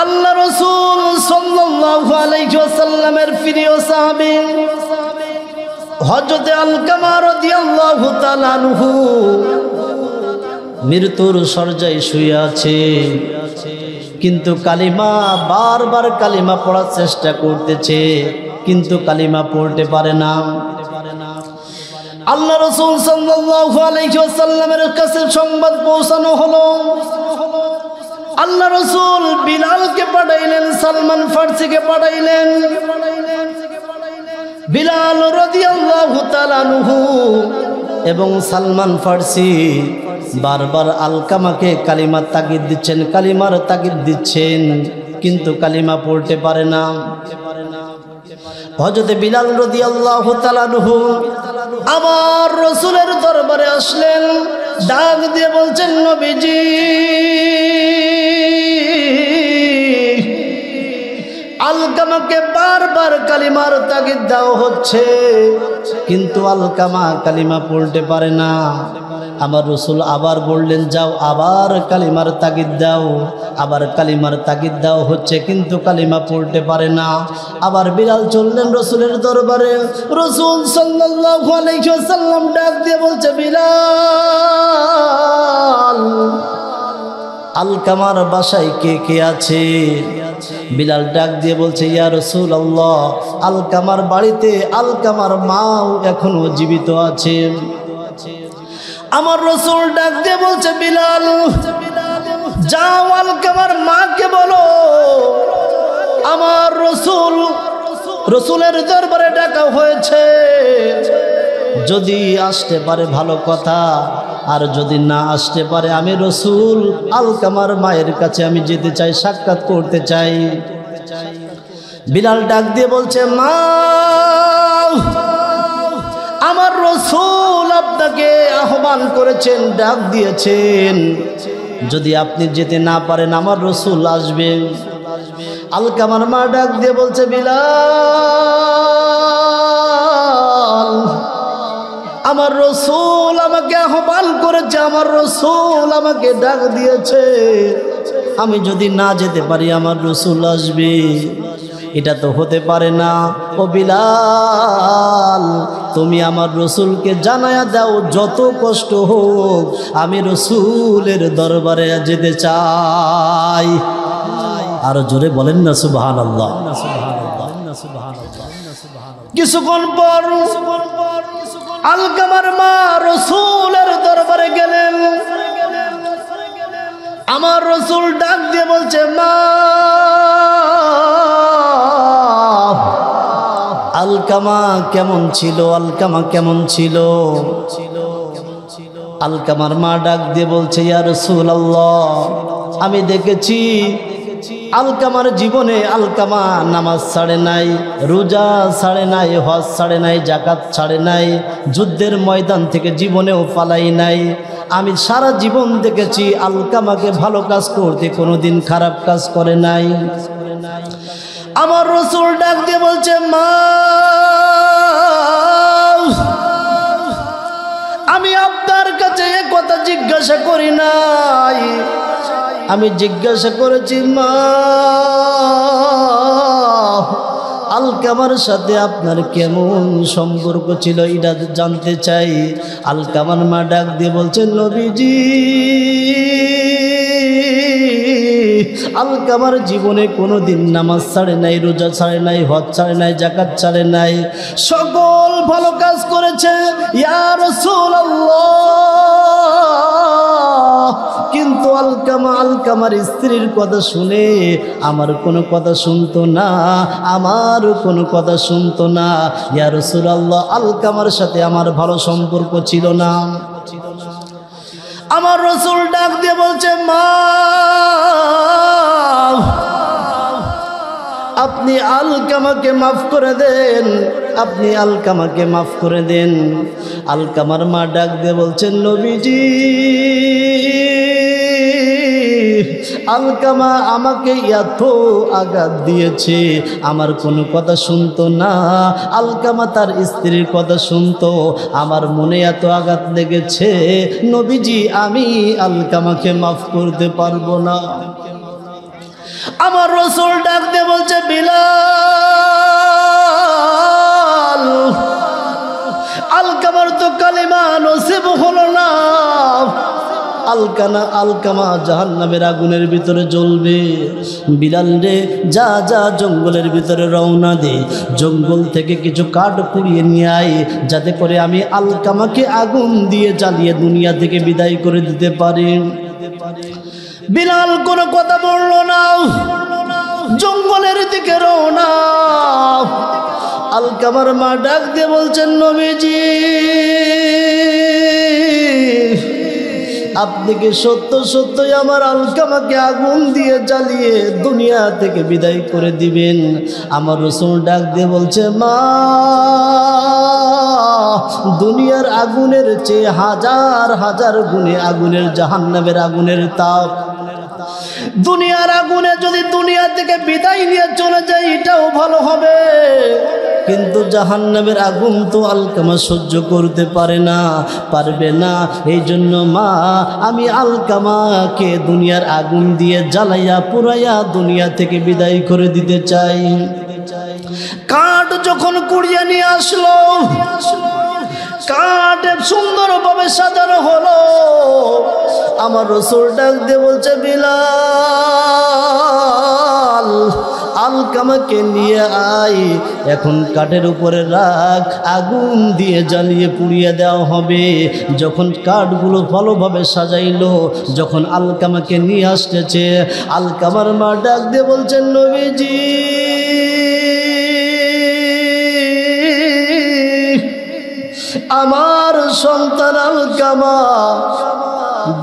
আল্লাহ রাসূল সাল্লাল্লাহু আলাইহি ওয়াসাল্লামের প্রিয় সাহাবী হযরত আলকামা রাদিয়াল্লাহু তাআলা আনহু মৃত্যুর শয্যায় শুয়ে আছে, কিন্তু কালিমা বারবার কালিমা পড়ার চেষ্টা করতেছে, কিন্তু কালিমা পড়তে পারে না। আল্লাহ রাসূল সাল্লাল্লাহু আলাইহি ওয়াসাল্লামের কাছে সংবাদ পৌঁছানো হলো। আল্লাহ রাসূল বিলালকে পাঠাইলেন, সালমান ফারসিকে পাঠাইলেন। বিলাল রাদিয়াল্লাহু তাআলা আনহু এবং সালমান ফারসি বারবার আলকামাকে কালিমার তাগিদ দিচ্ছেন, কালিমার তাগিদ দিচ্ছেন, কিন্তু কালিমা পড়তে পারে না। হযরত বিলাল রাদিয়াল্লাহু তাআলা আনহু আবার রাসূলের দরবারে আসলেন, ডাক দিয়ে বলছেন, নবীজি আলকামাকে বারবার কালিমার তাগিদ দেওয়া হচ্ছে, কিন্তু আলকামা কালিমা পড়তে পারে না। আমার রাসূল আবার বললেন, যাও আবার কালিমার তাগিদ দাও। আবার কালিমার তাগিদ দেওয়া হচ্ছে, কিন্তু কালিমা পড়তে পারে না। আবার বিলাল চললেন রাসূলের দরবারে। রাসূল সাল্লাল্লাহু আলাইহি ওয়াসাল্লাম ডাক দিয়ে বলছে, বিলাল আলকামার বাসায় কে কে আছে? বিলাল ডাক দিয়ে বলছে, ইয়া রাসূলুল্লাহ, আলকামার বাড়িতে আলকামার মাও এখনো জীবিত আছে। আমার রাসূল ডাক দিয়ে বলছে, বিলাল যাও আলকামার মাকে বলো আমার রাসূলের দরবারে ডাকা হয়েছে, যদি আসতে পারে ভালো কথা, আর যদি না আসতে পারে আমি রাসূল আলকামার মায়ের কাছে আমি যেতে চাই, সাক্ষাৎ করতে চাই। বিলাল ডাক দিয়ে বলছে, মা আমার রাসূল আপনাকে আহ্বান করেছেন, ডাক দিয়েছেন, যদি আপনি যেতে না পারেন আমার রাসূল আসবে। আলকামার মা ডাক দিয়ে বলছে, বিলাল আমার রাসূল আমাকে আহ্বান করেছে, আমার রাসূল আমাকে ডাক দিয়েছে, আমি যদি না যেতে পারি আমার রাসূল আসবে। এটা তো হতে পারে না। ও বিলাল তুমি আমার রাসূলকে জানায়া দাও, যত কষ্ট হোক আমি রাসূলের দরবারে যেতে চাই। আর জোরে বলেন না সুবহানাল্লাহ। কিছুক্ষণ পর আলকামার মা রাসূলের দরবারে গেলেন। আমার রাসূল ডাক দিয়ে বলছে, মা আলকামা কেমন ছিল? আলকামা কেমন ছিল? আলকামার মা ডাক দিয়ে বলছে, ইয়া রাসূলুল্লাহ আমি দেখেছি আলকামার জীবনে আলকামা নামাজ ছাড়ে নাই, রোজা ছাড়ে নাই, হজ ছাড়ে নাই, যাকাত ছাড়ে নাই, যুদ্ধের ময়দান থেকে জীবনেও পালাই নাই। আমি সারা জীবন দেখেছি আলকামাকে ভালো কাজ করতে, কোনোদিন খারাপ কাজ করে নাই। আমার রাসূল ডাক দিয়ে বলছে, মা আমি আপনার কাছে এ কথা জিজ্ঞাসা করি নাই, আমি জিজ্ঞাসা করেছি মা আলকামার সাথে আপনার কেমন সম্পর্ক ছিল এটা জানতে চাই। আলকামার মা ডাক দিয়ে বলছেন, নবীজি আলকামার জীবনে কোনোদিন নামাজ ছাড়ে নাই, রোজা ছাড়ে নাই, হজ ছাড়ে নাই, যাকাত ছাড়ে নাই, সকল ভালো কাজ করেছে ইয়া রাসূলুল্লাহ। কিন্তু আলকামার স্ত্রীর কথা শুনে আমার কোনো কথা শুনতো না, আমার কোনো কথা শুনতো না। ইয়া রাসূলুল্লাহ আলকামার সাথে আমার ভালো সম্পর্ক ছিল না। আমার রাসূল ডাক দিয়ে বলছে, মা আপনি আলকামাকে মাফ করে দেন, আপনি আলকামাকে মাফ করে দেন। আলকামার মা ডাক দিয়ে বলছেন, নবীজি আলকামা আমাকে এত আঘাত দিয়েছে, আমার কোনো কথা শুনতো না। আলকামা তার স্ত্রীর কথা শুনতো, আমার মনে এত আঘাত লেগেছে নবীজি আমি আলকামাকে মাফ করতে পারবো না। আমার রাসূল ডাক দিয়ে বলছে, বিলাল, আলকামার তো কালিমা নসিব হলো না, আলকামা জাহান্নামের আগুনের ভিতরে জ্বলবে। বিলাল রে, যা যা জঙ্গলের ভিতরে রওনা দে, জঙ্গল থেকে কিছু কাঠ কুড়িয়ে নিয়ে আয়, যাতে করে আমি আলকামাকে আগুন দিয়ে জ্বালিয়ে দুনিয়া থেকে বিদায় করে দিতে পারি। বিলাল কোনো কথা বলল না, জঙ্গলের দিকে রওনা। আলকামার মা ডাক দিয়ে বলছেন, নবীজি, আপনি কি সত্য সত্যই আমার আলকামাকে আগুন দিয়ে জ্বালিয়ে দুনিয়া থেকে বিদায় করে দিবেন? আমার রাসূল ডাক দিয়ে বলছে, মা, দুনিয়ার আগুনের চেয়ে হাজার হাজার গুণে আগুনের জাহান্নামের আগুনের তাপ। দুনিয়ার আগুনে যদি দুনিয়া থেকে বিদায় নিয়ে চলে যায় এটাও ভালো হবে, কিন্তু জাহান্নামের আগুন তো আলকামা সহ্য করতে পারবে না। এই জন্য মা, আমি আলকামাকে দুনিয়ার আগুন দিয়ে জ্বালাইয়া পুরাইয়া দুনিয়া থেকে বিদায় করে দিতে চাই। কাঠ যখন কুড়িয়ে নিয়ে আসলো, কাঠ সুন্দরভাবে সাজানো হলো। আমার রাসূল ডাক দিয়ে বলছে, বিলাল, আলকামাকে নিয়ে আয়, এখন কাঠের উপরে রাখ, আগুন দিয়ে জ্বালিয়ে পুড়িয়ে দেওয়া হবে। যখন কাঠগুলো ভালোভাবে সাজাইলো, যখন আলকামাকে নিয়ে আসতেছে, আলকামার মা ডাক দিয়ে বলছেন, নবীজি, আমার সন্তান আলকামা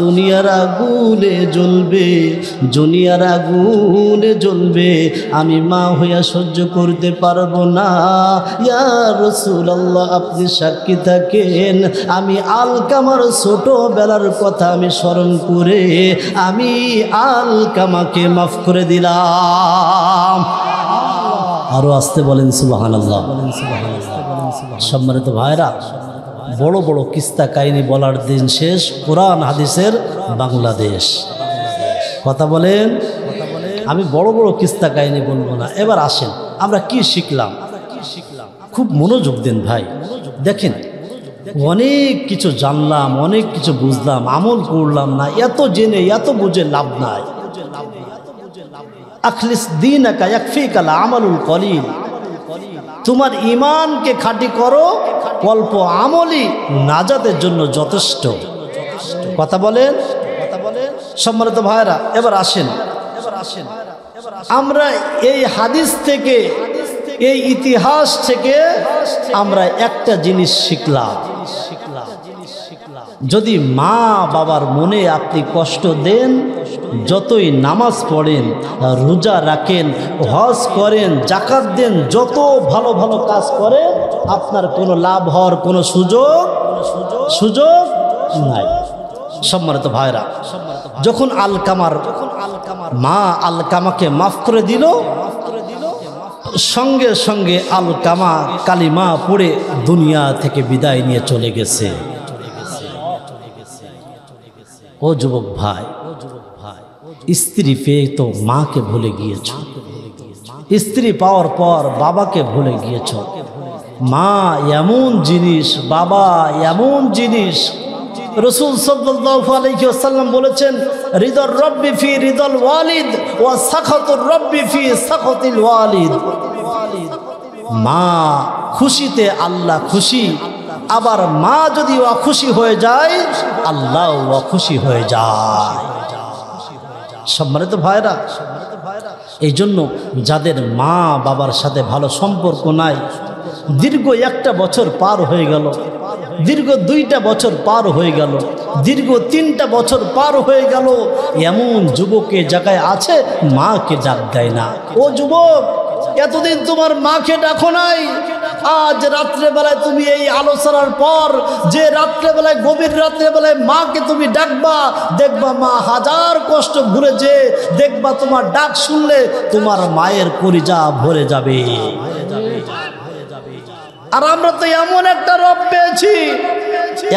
দুনিয়ার আগুনে জ্বলবে, দুনিয়ার আগুনে জ্বলবে, আমি মা হইয়া সহ্য করতে পারবো না। ইয়া রাসূলুল্লাহ, আপনি সাক্ষী থাকেন, আমি আলকামার ছোটবেলার কথা আমি স্মরণ করে আমি আলকামাকে মাফ করে দিলাম। আরো আসতে বলেন সুবহানাল্লাহ। সম্মানিত ভাইরা, বড় বড় কিস্তা কাহিনী বলার দিন শেষ, কোরআন হাদিসের বাংলাদেশ। কথা বলেন, আমি বড় বড় কিস্তা কাহিনী বলবো না। এবার আসেন, আমরা কি শিখলাম? খুব মনোযোগ দিন ভাই। দেখেন, অনেক কিছু জানলাম, অনেক কিছু বুঝলাম, আমল করলাম না। এত জেনে এত বুঝে লাভ নাই। আখলিস দীনাকা ইয়াকফিকাল আমালুল কলিল, তোমার ঈমানকে খাঁটি করো, অল্প আমলই নাজাতের জন্য যথেষ্ট। কথা বলেন। সম্মানিত ভাইরা, এবার আসেন, আমরা এই হাদিস থেকে, এই ইতিহাস থেকে আমরা একটা জিনিস শিখলাম, যদি মা বাবার মনে আপনি কষ্ট দেন, যতই নামাজ পড়েন, রোজা রাখেন, হজ করেন, যাকাত দেন, যত ভালো ভালো কাজ করেন, আপনার কোনো লাভ হওয়ার কোনো সুযোগ নাই। সম্মানিত ভাইরা, যখন আলকামার মা আলকামাকে মাফ করে দিল, সঙ্গে সঙ্গে আলকামা কালিমা পড়ে দুনিয়া থেকে বিদায় নিয়ে চলে গেছে। ও যুবক ভাই, স্ত্রী পেয়ে তো মাকে ভুলে গিয়েছ, স্ত্রী পাওয়ার পর বাবাকে ভুলে গিয়েছ। মা এমন জিনিস, বাবা এমন জিনিস। রাসূল সাল্লাল্লাহু আলাইহি ওয়াসাল্লাম বলেছেন, রিদার রব্বি ফি রিদাল ওয়ালিদ ওয়া সাখাতুর রব্বি ফি সাখাতিল ওয়ালিদ। মা খুশিতে আল্লাহ খুশি, আবার মা যদি অখুশি হয়ে যায়, আল্লাহ অখুশি হয়ে যায়। সম্মানিত ভাইরা, এই জন্য যাদের মা বাবার সাথে ভালো সম্পর্ক নাই, দীর্ঘ 1টা বছর পার হয়ে গেল, দীর্ঘ 2টা বছর পার হয়ে গেল, দীর্ঘ 3টা বছর পার হয়ে গেল, এমন যুবকের জায়গায় আছে মাকে ডাক দেয় না। ও যুবক, এতদিন তোমার মাকে ডাকো নাই, আজ রাত্রেবেলায় তুমি এই আলোচনার পর যে রাত্রেবেলায়, গভীর রাত্রেবেলায় মাকে তুমি ডাকবা, দেখবা মা হাজার কষ্ট ভুলে যে দেখবা তোমার ডাক শুনলে তোমার মায়ের কলিজা ভরে যাবে। আর আমরা তো এমন একটা রব পেয়েছি,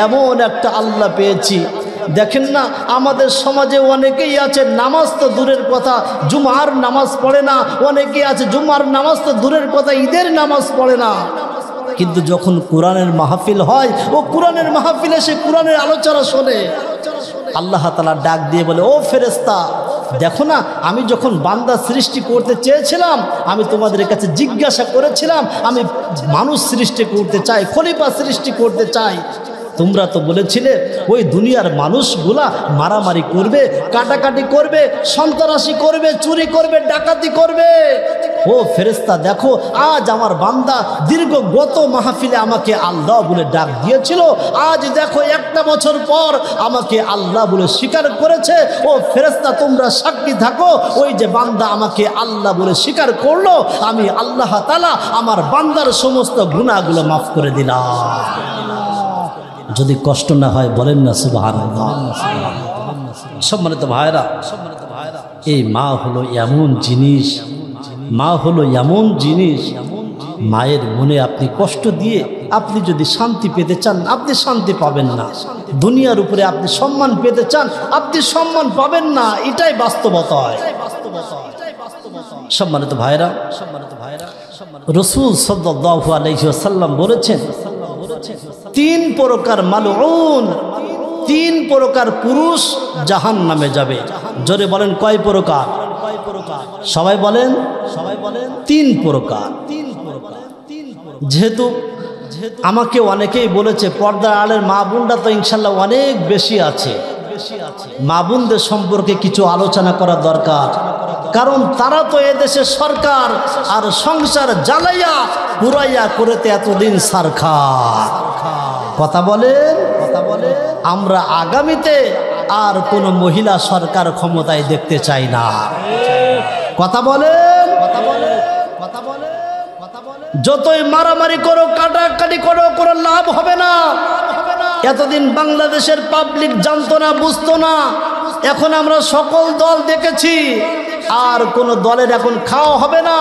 এমন একটা আল্লাহ পেয়েছি, দেখেন না আমাদের সমাজে অনেকেই আছে নামাজ তো দূরের কথা, জুমার নামাজ পড়ে না। অনেকেই আছে জুমার নামাজ তো দূরের কথা, ঈদের নামাজ পড়ে না। কিন্তু যখন কোরআনের মাহফিল হয়, ও কোরআনের মাহফিলে সে কোরআনের আলোচনা শোনে, আল্লাহ তাআলা ডাক দিয়ে বলে, ও ফেরেশতা দেখো না, আমি যখন বান্দা সৃষ্টি করতে চেয়েছিলাম, আমি তোমাদের কাছে জিজ্ঞাসা করেছিলাম আমি মানুষ সৃষ্টি করতে চাই, খলিফা সৃষ্টি করতে চাই। তোমরা তো বলেছিলে ওই দুনিয়ার মানুষগুলা মারামারি করবে, কাটাকাটি করবে, সন্ত্রাসী করবে, চুরি করবে, ডাকাতি করবে। ও ফেরেশতা দেখো, আজ আমার বান্দা দীর্ঘ গত মাহফিলে আমাকে আল্লাহ বলে ডাক দিয়েছিল, আজ দেখো একটা বছর পর আমাকে আল্লাহ বলে স্বীকার করেছে। ও ফেরেশতা তোমরা সাক্ষী থাকো, ওই যে বান্দা আমাকে আল্লাহ বলে স্বীকার করলো, আমি আল্লাহ তাআলা আমার বান্দার সমস্ত গুনাহগুলো মাফ করে দিলাম। যদি কষ্ট না হয় বলেন না সুবহানাল্লাহ। সম্মানিত ভাইরা, এই মা হলো এমন জিনিস, মা হলো এমন জিনিস, মায়ের মনে আপনি কষ্ট দিয়ে আপনি যদি শান্তি পেতে চান আপনি শান্তি পাবেন না, দুনিয়ার উপরে আপনি সম্মান পেতে চান আপনি সম্মান পাবেন না, এটাই বাস্তবতা হয়। সম্মানিত ভাইরা, রাসূল সাল্লাল্লাহু আলাইহি ওয়াসাল্লাম বলেছেন, তিন প্রকার মালউন, তিন প্রকার পুরুষ জাহান্নামে যাবে। জোরে বলেন কয় প্রকার? সবাই বলেন, তিন প্রকার। যেহেতু আমাকে অনেকেই বলেছে পর্দার আড়ালের মা বোনরা তো ইনশাল্লাহ অনেক বেশি আছে, মা বোনদের সম্পর্কে কিছু আলোচনা করা দরকার, কারণ তারা তো এদেশের সরকার, আর সংসার জ্বালাইয়া পুরাইয়া করেতে এতদিন সরকার। কথা বলেন, আমরা আগামীতে আর কোন মহিলা সরকার ক্ষমতায় দেখতে চাই না। কথা বলেন, যতই মারামারি করো, কাটাকাটি করো, কোনো লাভ হবে না। এতদিন বাংলাদেশের পাবলিক জানতো না, বুঝতো না, এখন আমরা সকল দল দেখেছি, আর কোন দলের এখন খাওয়া হবে না।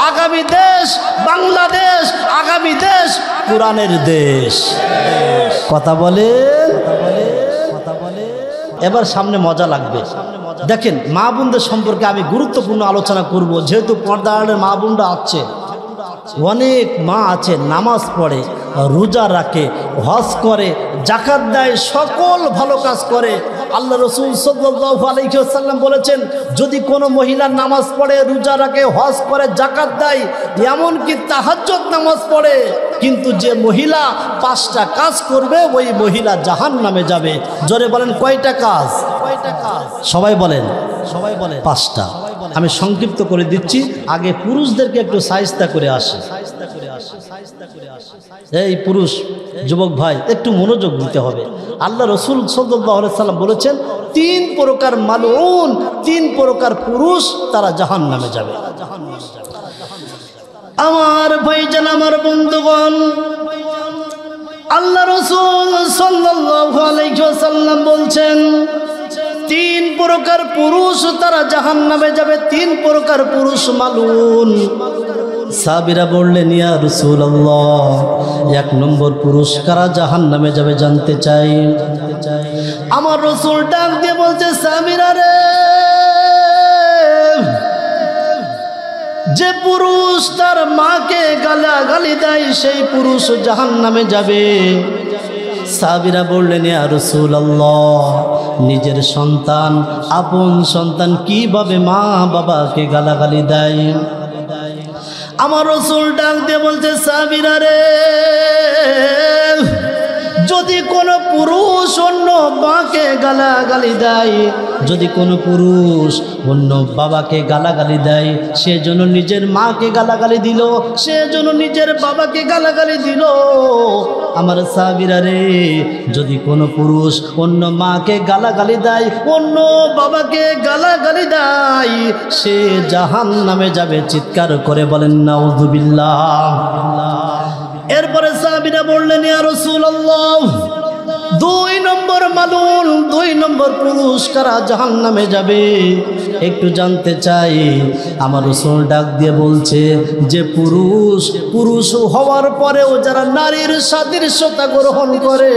আগামী দেশ বাংলাদেশ, আগামী দেশ কোরআনের দেশ। কথা বলেন, এবার সামনে মজা লাগবে। দেখেন মা বোনদের সম্পর্কে আমি গুরুত্বপূর্ণ আলোচনা করব, যেহেতু পর্দা আড়ালের মা বোনরা আছে, অনেক মা আছে নামাজ পড়ে, রোজা রাখে, হজ করে, যাকাত দেয়, সকল ভালো কাজ করে। আল্লাহ রাসূল সাল্লাল্লাহু আলাইহি ওয়াসাল্লাম বলেছেন, যদি কোনো মহিলা নামাজ পড়ে, রোজা রাখে, হজ করে, যাকাত দেয়, এমনকি তাহাজ্জুদ নামাজ পড়ে, কিন্তু যে মহিলা পাঁচটা কাজ করবে ওই মহিলা জাহান্নামে যাবে। জোরে বলেন কয়টা কাজ? সবাই বলেন, পাঁচটা। আমি সংক্ষিপ্ত করে দিচ্ছি, আগে পুরুষদেরকে একটু সাইজতা করে আসে। এই পুরুষ যুবক ভাই একটু মনোযোগ দিতে হবে। আল্লাহ রাসূল সাল্লাল্লাহু আলাইহি ওয়াসাল্লাম বলেছেন, তিন প্রকার মালউন, তিন প্রকার পুরুষ তারা জাহান্নামে যাবে। আমার ভাইজান, আমার বন্ধুগণ, আল্লাহ রাসূল সাল্লাল্লাহু আলাইহি ওয়াসাল্লাম বলছেন, তিন প্রকার পুরুষ তারা জাহান্নামে যাবে, তিন প্রকার পুরুষ মালউন। সাহাবীরা বললেন, ইয়া রাসূলুল্লাহ, এক নম্বর পুরুষ কারা জাহান্নামে যাবে জানতে চাই। আমার রাসূল ডাক দিয়ে বলছে, সাহাবীরা রে, যে পুরুষ তার মাকে গালাগালি দেয় সেই পুরুষ জাহান্নামে যাবে। সাহাবীরা বললেন, ইয়া রাসূলুল্লাহ, নিজের সন্তান, আপন সন্তান কিভাবে মা বাবাকে গালাগালি দেয়? আমার রাসূল ডাক দিয়ে বলছে, সাহাবীরা রে, যদি কোনো পুরুষ অন্য মাকে গালাগালি দেয়, যদি কোনো পুরুষ অন্য বাবাকে গালাগালি দেয়, সে যেন নিজের মাকে গালাগালি দিল, সে যেন নিজের বাবাকে গালাগালি দিল। আমার সাহাবীরা রে, যদি কোনো পুরুষ অন্য মাকে গালাগালি দেয়, অন্য বাবাকে গালাগালি দেয়, সে জাহান্নামে যাবে। চিৎকার করে বলেন নাউযুবিল্লাহ। এরপরে সাহাবীরা বললেন, ইয়া রাসূলুল্লাহ, দুই নম্বর মালুন, দুই নম্বর পুরুষ কারা জাহান্নামে যাবে একটু জানতে চাই। আমার রাসূল ডাক দিয়ে বলছে যে পুরুষ হওয়ার পরেও যারা নারীর সাদৃশ্যতা গ্রহণ করে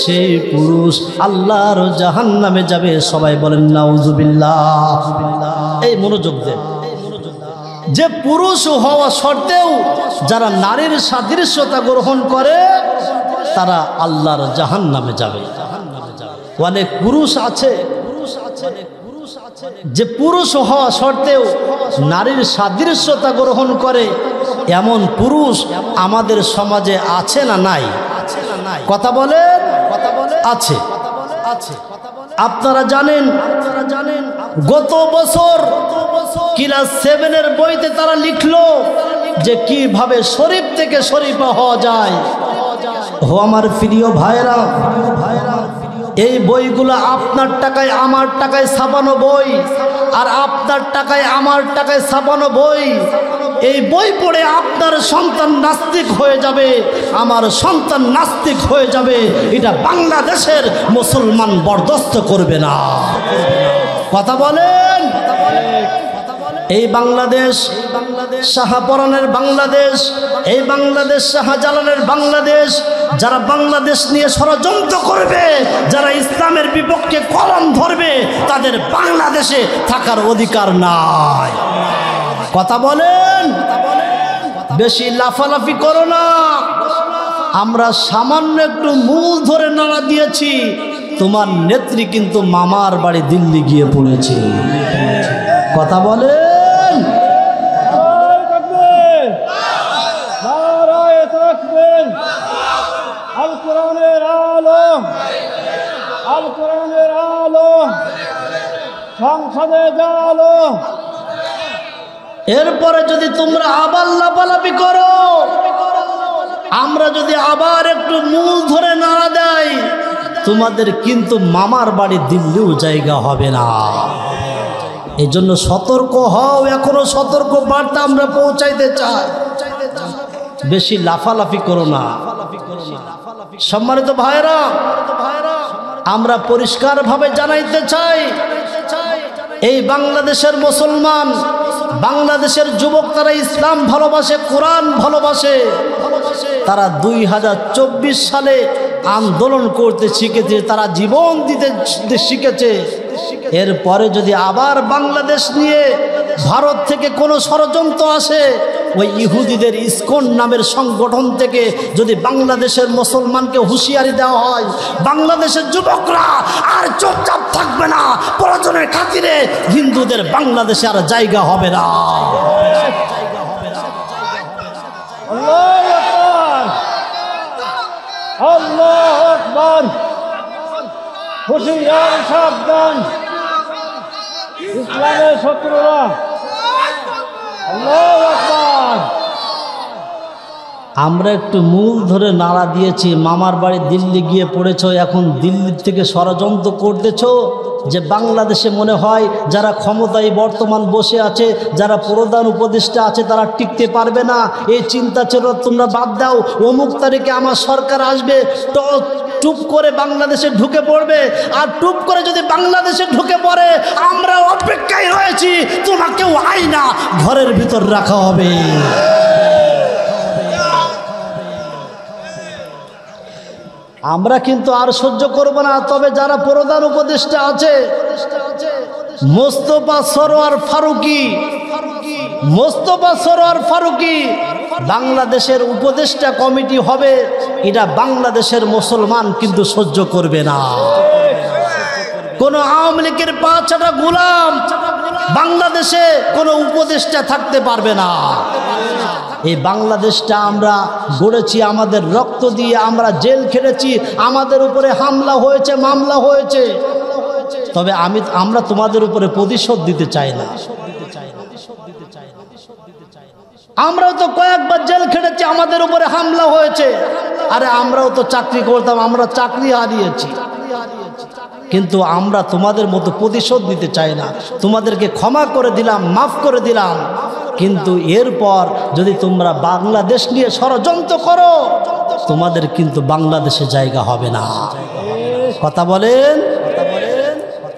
সেই পুরুষ আল্লাহর জাহান্নামে যাবে। সবাই বলেন নাউজুবিল্লাহ। এই মনোযোগ দেন, যে পুরুষ হওয়া সত্ত্বেও যারা নারীর সাদৃশ্যতা গ্রহণ করে তারা আল্লাহর জাহান্নামে যাবে। অনেক পুরুষ আছে যে পুরুষ হওয়া সত্ত্বেও নারীর সাদৃশ্যতা গ্রহণ করে, এমন পুরুষ আমাদের সমাজে আছে না নাই? কথা বলেন, আছে। আপনারা জানেন গত বছর ক্লাস 7-এর বইতে তারা লিখলো যে কিভাবে শরীফ থেকে শরীফা হওয়া যায়। ও আমার প্রিয় ভাইরা, এই বইগুলো আপনার টাকায় আমার টাকায় ছাপানো বই, আর আপনার টাকায় আমার টাকায় ছাপানো বই। এই বই পড়ে আপনার সন্তান নাস্তিক হয়ে যাবে, আমার সন্তান নাস্তিক হয়ে যাবে, এটা বাংলাদেশের মুসলমান বরদাস্ত করবে না। কথা বলেন। এই বাংলাদেশ শাহপরানের বাংলাদেশ, এই বাংলাদেশ শাহজালালের বাংলাদেশ। যারা বাংলাদেশ নিয়ে ষড়যন্ত্র করবে, যারা ইসলামের বিপক্ষে কলম ধরবে, তাদের বাংলাদেশে থাকার অধিকার নাই। কথা বলেন। বেশি লাফালাফি করো না। আমরা সামান্য একটু মূল ধরে নাড়া দিয়েছি, তোমার নেত্রী কিন্তু মামার বাড়ি দিল্লি গিয়ে পড়েছে। কথা বলেন। আল কোরআনের আলো, আল কোরআনের আলো, সংসদে আলো। এরপরে যদি তোমরা আবার লাফালাফি করো, আমরা যদি আবার একটু মূল ধরে নাড়া দেয়, তোমাদের কিন্তু মামার বাড়ি দিল্লিও জায়গা হবে না। এই জন্য সতর্ক হও। এখনো সতর্ক বার্তা আমরা পৌঁছাইতে চাই। বেশি লাফালাফি করো না। সম্মানিত ভাইরা, আমরা পরিষ্কারভাবে জানাইতে চাই, এই বাংলাদেশের মুসলমান, বাংলাদেশের যুবক, তারা ইসলাম ভালোবাসে, কোরআন ভালোবাসে। তারা 2024 সালে আন্দোলন করতে শিখেছে, তারা জীবন দিতে শিখেছে। এরপরে যদি আবার বাংলাদেশ নিয়ে ভারত থেকে কোনো ষড়যন্ত্র আসে, ওই ইহুদিদের ইসকন নামের সংগঠন থেকে যদি বাংলাদেশের মুসলমানকে হুঁশিয়ারি দেওয়া হয়, বাংলাদেশের যুবকরা আর চুপচাপ থাকবে না। প্রয়োজনের খাতিরে হিন্দুদের বাংলাদেশে আর জায়গা হবে না। আল্লাহু আকবার। হুঁশিয়ার, সাবধান, ইসলামের শত্রুরা। আল্লাহু আকবার। আমরা একটু মূল ধরে নাড়া দিয়েছি। মামার বাড়ি দিল্লি গিয়ে পড়েছ, এখন দিল্লির থেকে ষড়যন্ত্র করতেছ যে বাংলাদেশে মনে হয় যারা ক্ষমতায় বর্তমান বসে আছে, যারা প্রধান উপদেষ্টা আছে, তারা টিকতে পারবে না। এই চিন্তা ছিল তোমরা বাদ দাও। অমুক তারিখে আমার সরকার আসবে, তো টুপ করে বাংলাদেশে ঢুকে পড়বে। আর টুপ করে যদি বাংলাদেশে ঢুকে পড়ে, আমরা অপেক্ষায় রয়েছি, তোমাকেও আইনা ঘরের ভিতর রাখা হবে। আমরা কিন্তু আর সহ্য করব না। তবে যারা প্রধান উপদেষ্টা আছে, মোস্তফা সরোয়ার ফারুকী, মোস্তফা সরোয়ার ফারুকী বাংলাদেশের উপদেষ্টা কমিটি হবে, এটা বাংলাদেশের মুসলমান কিন্তু সহ্য করবে না। কোন আওয়ামী লীগের 5টা গোলাম বাংলাদেশে কোনো উপদেষ্টা থাকতে পারবে না। এই বাংলাদেশটা আমরা গড়েছি আমাদের রক্ত দিয়ে, আমরা জেল খেটেছি, আমাদের উপরে হামলা হয়েছে, মামলা হয়েছে। তবে আমরা তোমাদের উপরে প্রতিশোধ দিতে চাই না। আমরাও তো কয়েকবার জেল খেটেছি, আমাদের উপরে হামলা হয়েছে। আরে আমরাও তো চাকরি করতাম, আমরা চাকরি হারিয়েছি। কিন্তু আমরা তোমাদের মতো প্রতিশোধ নিতে চাই না। তোমাদেরকে ক্ষমা করে দিলাম, মাফ করে দিলাম। কিন্তু এরপর যদি তোমরা বাংলাদেশ নিয়ে ষড়যন্ত্র করো, তোমাদের কিন্তু বাংলাদেশে জায়গা হবে না। কথা বলেন।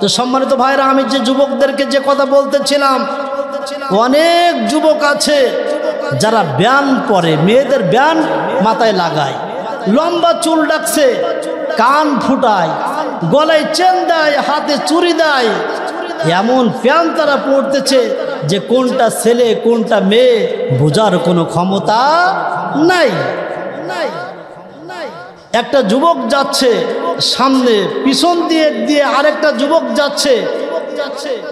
তো সম্মানিত ভাইরা, আমি যে যুবকদেরকে যে কথা বলতেছিলাম, অনেক যুবক আছে যারা ব্যান পরে, মেয়েদের ব্যান মাথায় লাগায়, লম্বা চুল ডাকছে, কান ফুটায়, গলায় চেন দেয়, হাতে চুড়ি দেয়, এমন প্যান্ট তারা পড়তেছে যে কোনটা ছেলে কোনটা মেয়ে বোঝার কোনো ক্ষমতা নাই। একটা যুবক যাচ্ছে সামনে, পিছন দিয়ে আরেকটা যুবক যাচ্ছে,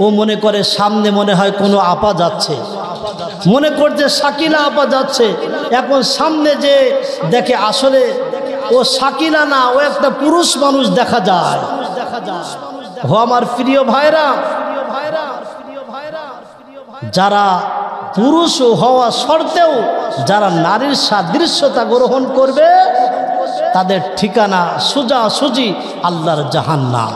ও মনে করে সামনে মনে হয় কোনো আপা যাচ্ছে, মনে করছে শাকিলা আপা যাচ্ছে। এখন সামনে যে দেখে আসলে ও শাকিলা না, ও একটা পুরুষ মানুষ দেখা যায়। ও আমার প্রিয় ভাইরা, যারা পুরুষ হওয়া সত্ত্বেও যারা নারীর সাদৃশ্যতা গ্রহণ করবে, তাদের ঠিকানা সোজাসুজি আল্লাহর জাহান্নাম।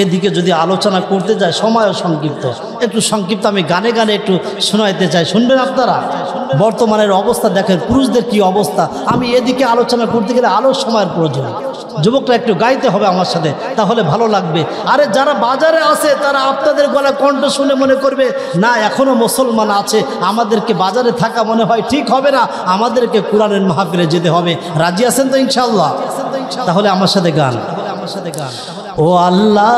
এদিকে যদি আলোচনা করতে যায়, সময়ও সংক্ষিপ্ত, একটু সংক্ষিপ্ত আমি গানে গানে একটু শোনাইতে চাই, শুনবেন আপনারা? বর্তমানের অবস্থা দেখেন, পুরুষদের কি অবস্থা। আমি এদিকে আলোচনা করতে গেলে আরও সময়ের প্রয়োজন। যুবকরা একটু গাইতে হবে আমার সাথে, তাহলে ভালো লাগবে। আরে যারা বাজারে আছে তারা আপনাদের গলা কণ্ঠ শুনে মনে করবে না এখনও মুসলমান আছে, আমাদেরকে বাজারে থাকা মনে হয় ঠিক হবে না, আমাদেরকে কোরআনের মাহফিলে যেতে হবে। রাজি আছেন তো ইনশাআল্লাহ? তাহলে আমার সাথে গান। ও আল্লাহ,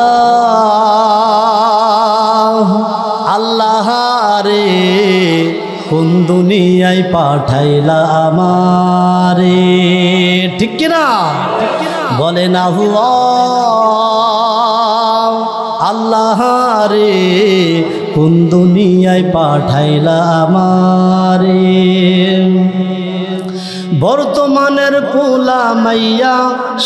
আল্লাহ রে কোন দুনিয়ায় পাঠাইলা আমারে, ঠিক কিনা বলেন? আল্লাহ, আল্লাহ রে কোন দুনিয়ায় পাঠাইলা আমারে, বর্তমানের পোলা মাইয়া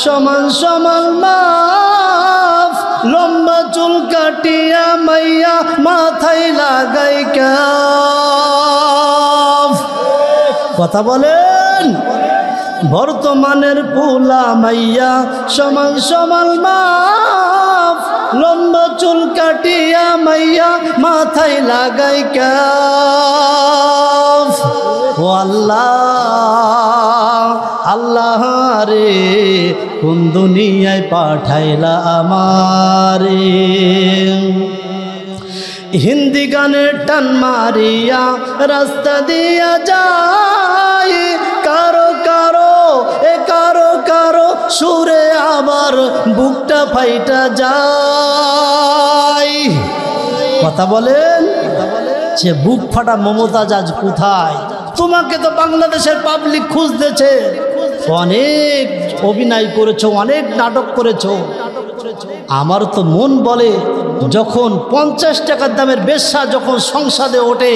সমান সমান মাফ, লম্বা চুল কাটিয়া মাইয়া মাথায় লাগাই কাফ। কথা বলেন। বর্তমানের পোলা মাইয়া সমান সমান মাফ, লম্বা চুল কাটিয়া মাইয়া মাথায় লাগাই কাফ। ও আল্লাহ, আল্লাহ রে কোন দুনিয়ায় পাঠাইলা আমারে, হিন্দি গানের টান মারিয়া রাস্তা দিয়া যায়, কারো কারো কারো কারো সুরে আবার বুকটা ফাইটা যায়। কথা বলেন। সে বুক ফাটা মমতাজ আজ কোথায়? তোমাকে তো বাংলাদেশের পাবলিক খুঁজতেছে। অনেক অভিনয় করেছো, অনেক নাটক করেছো। আমার তো মন বলে যখন 50 টাকার দামের বেশ্যা যখন সংসদে ওঠে,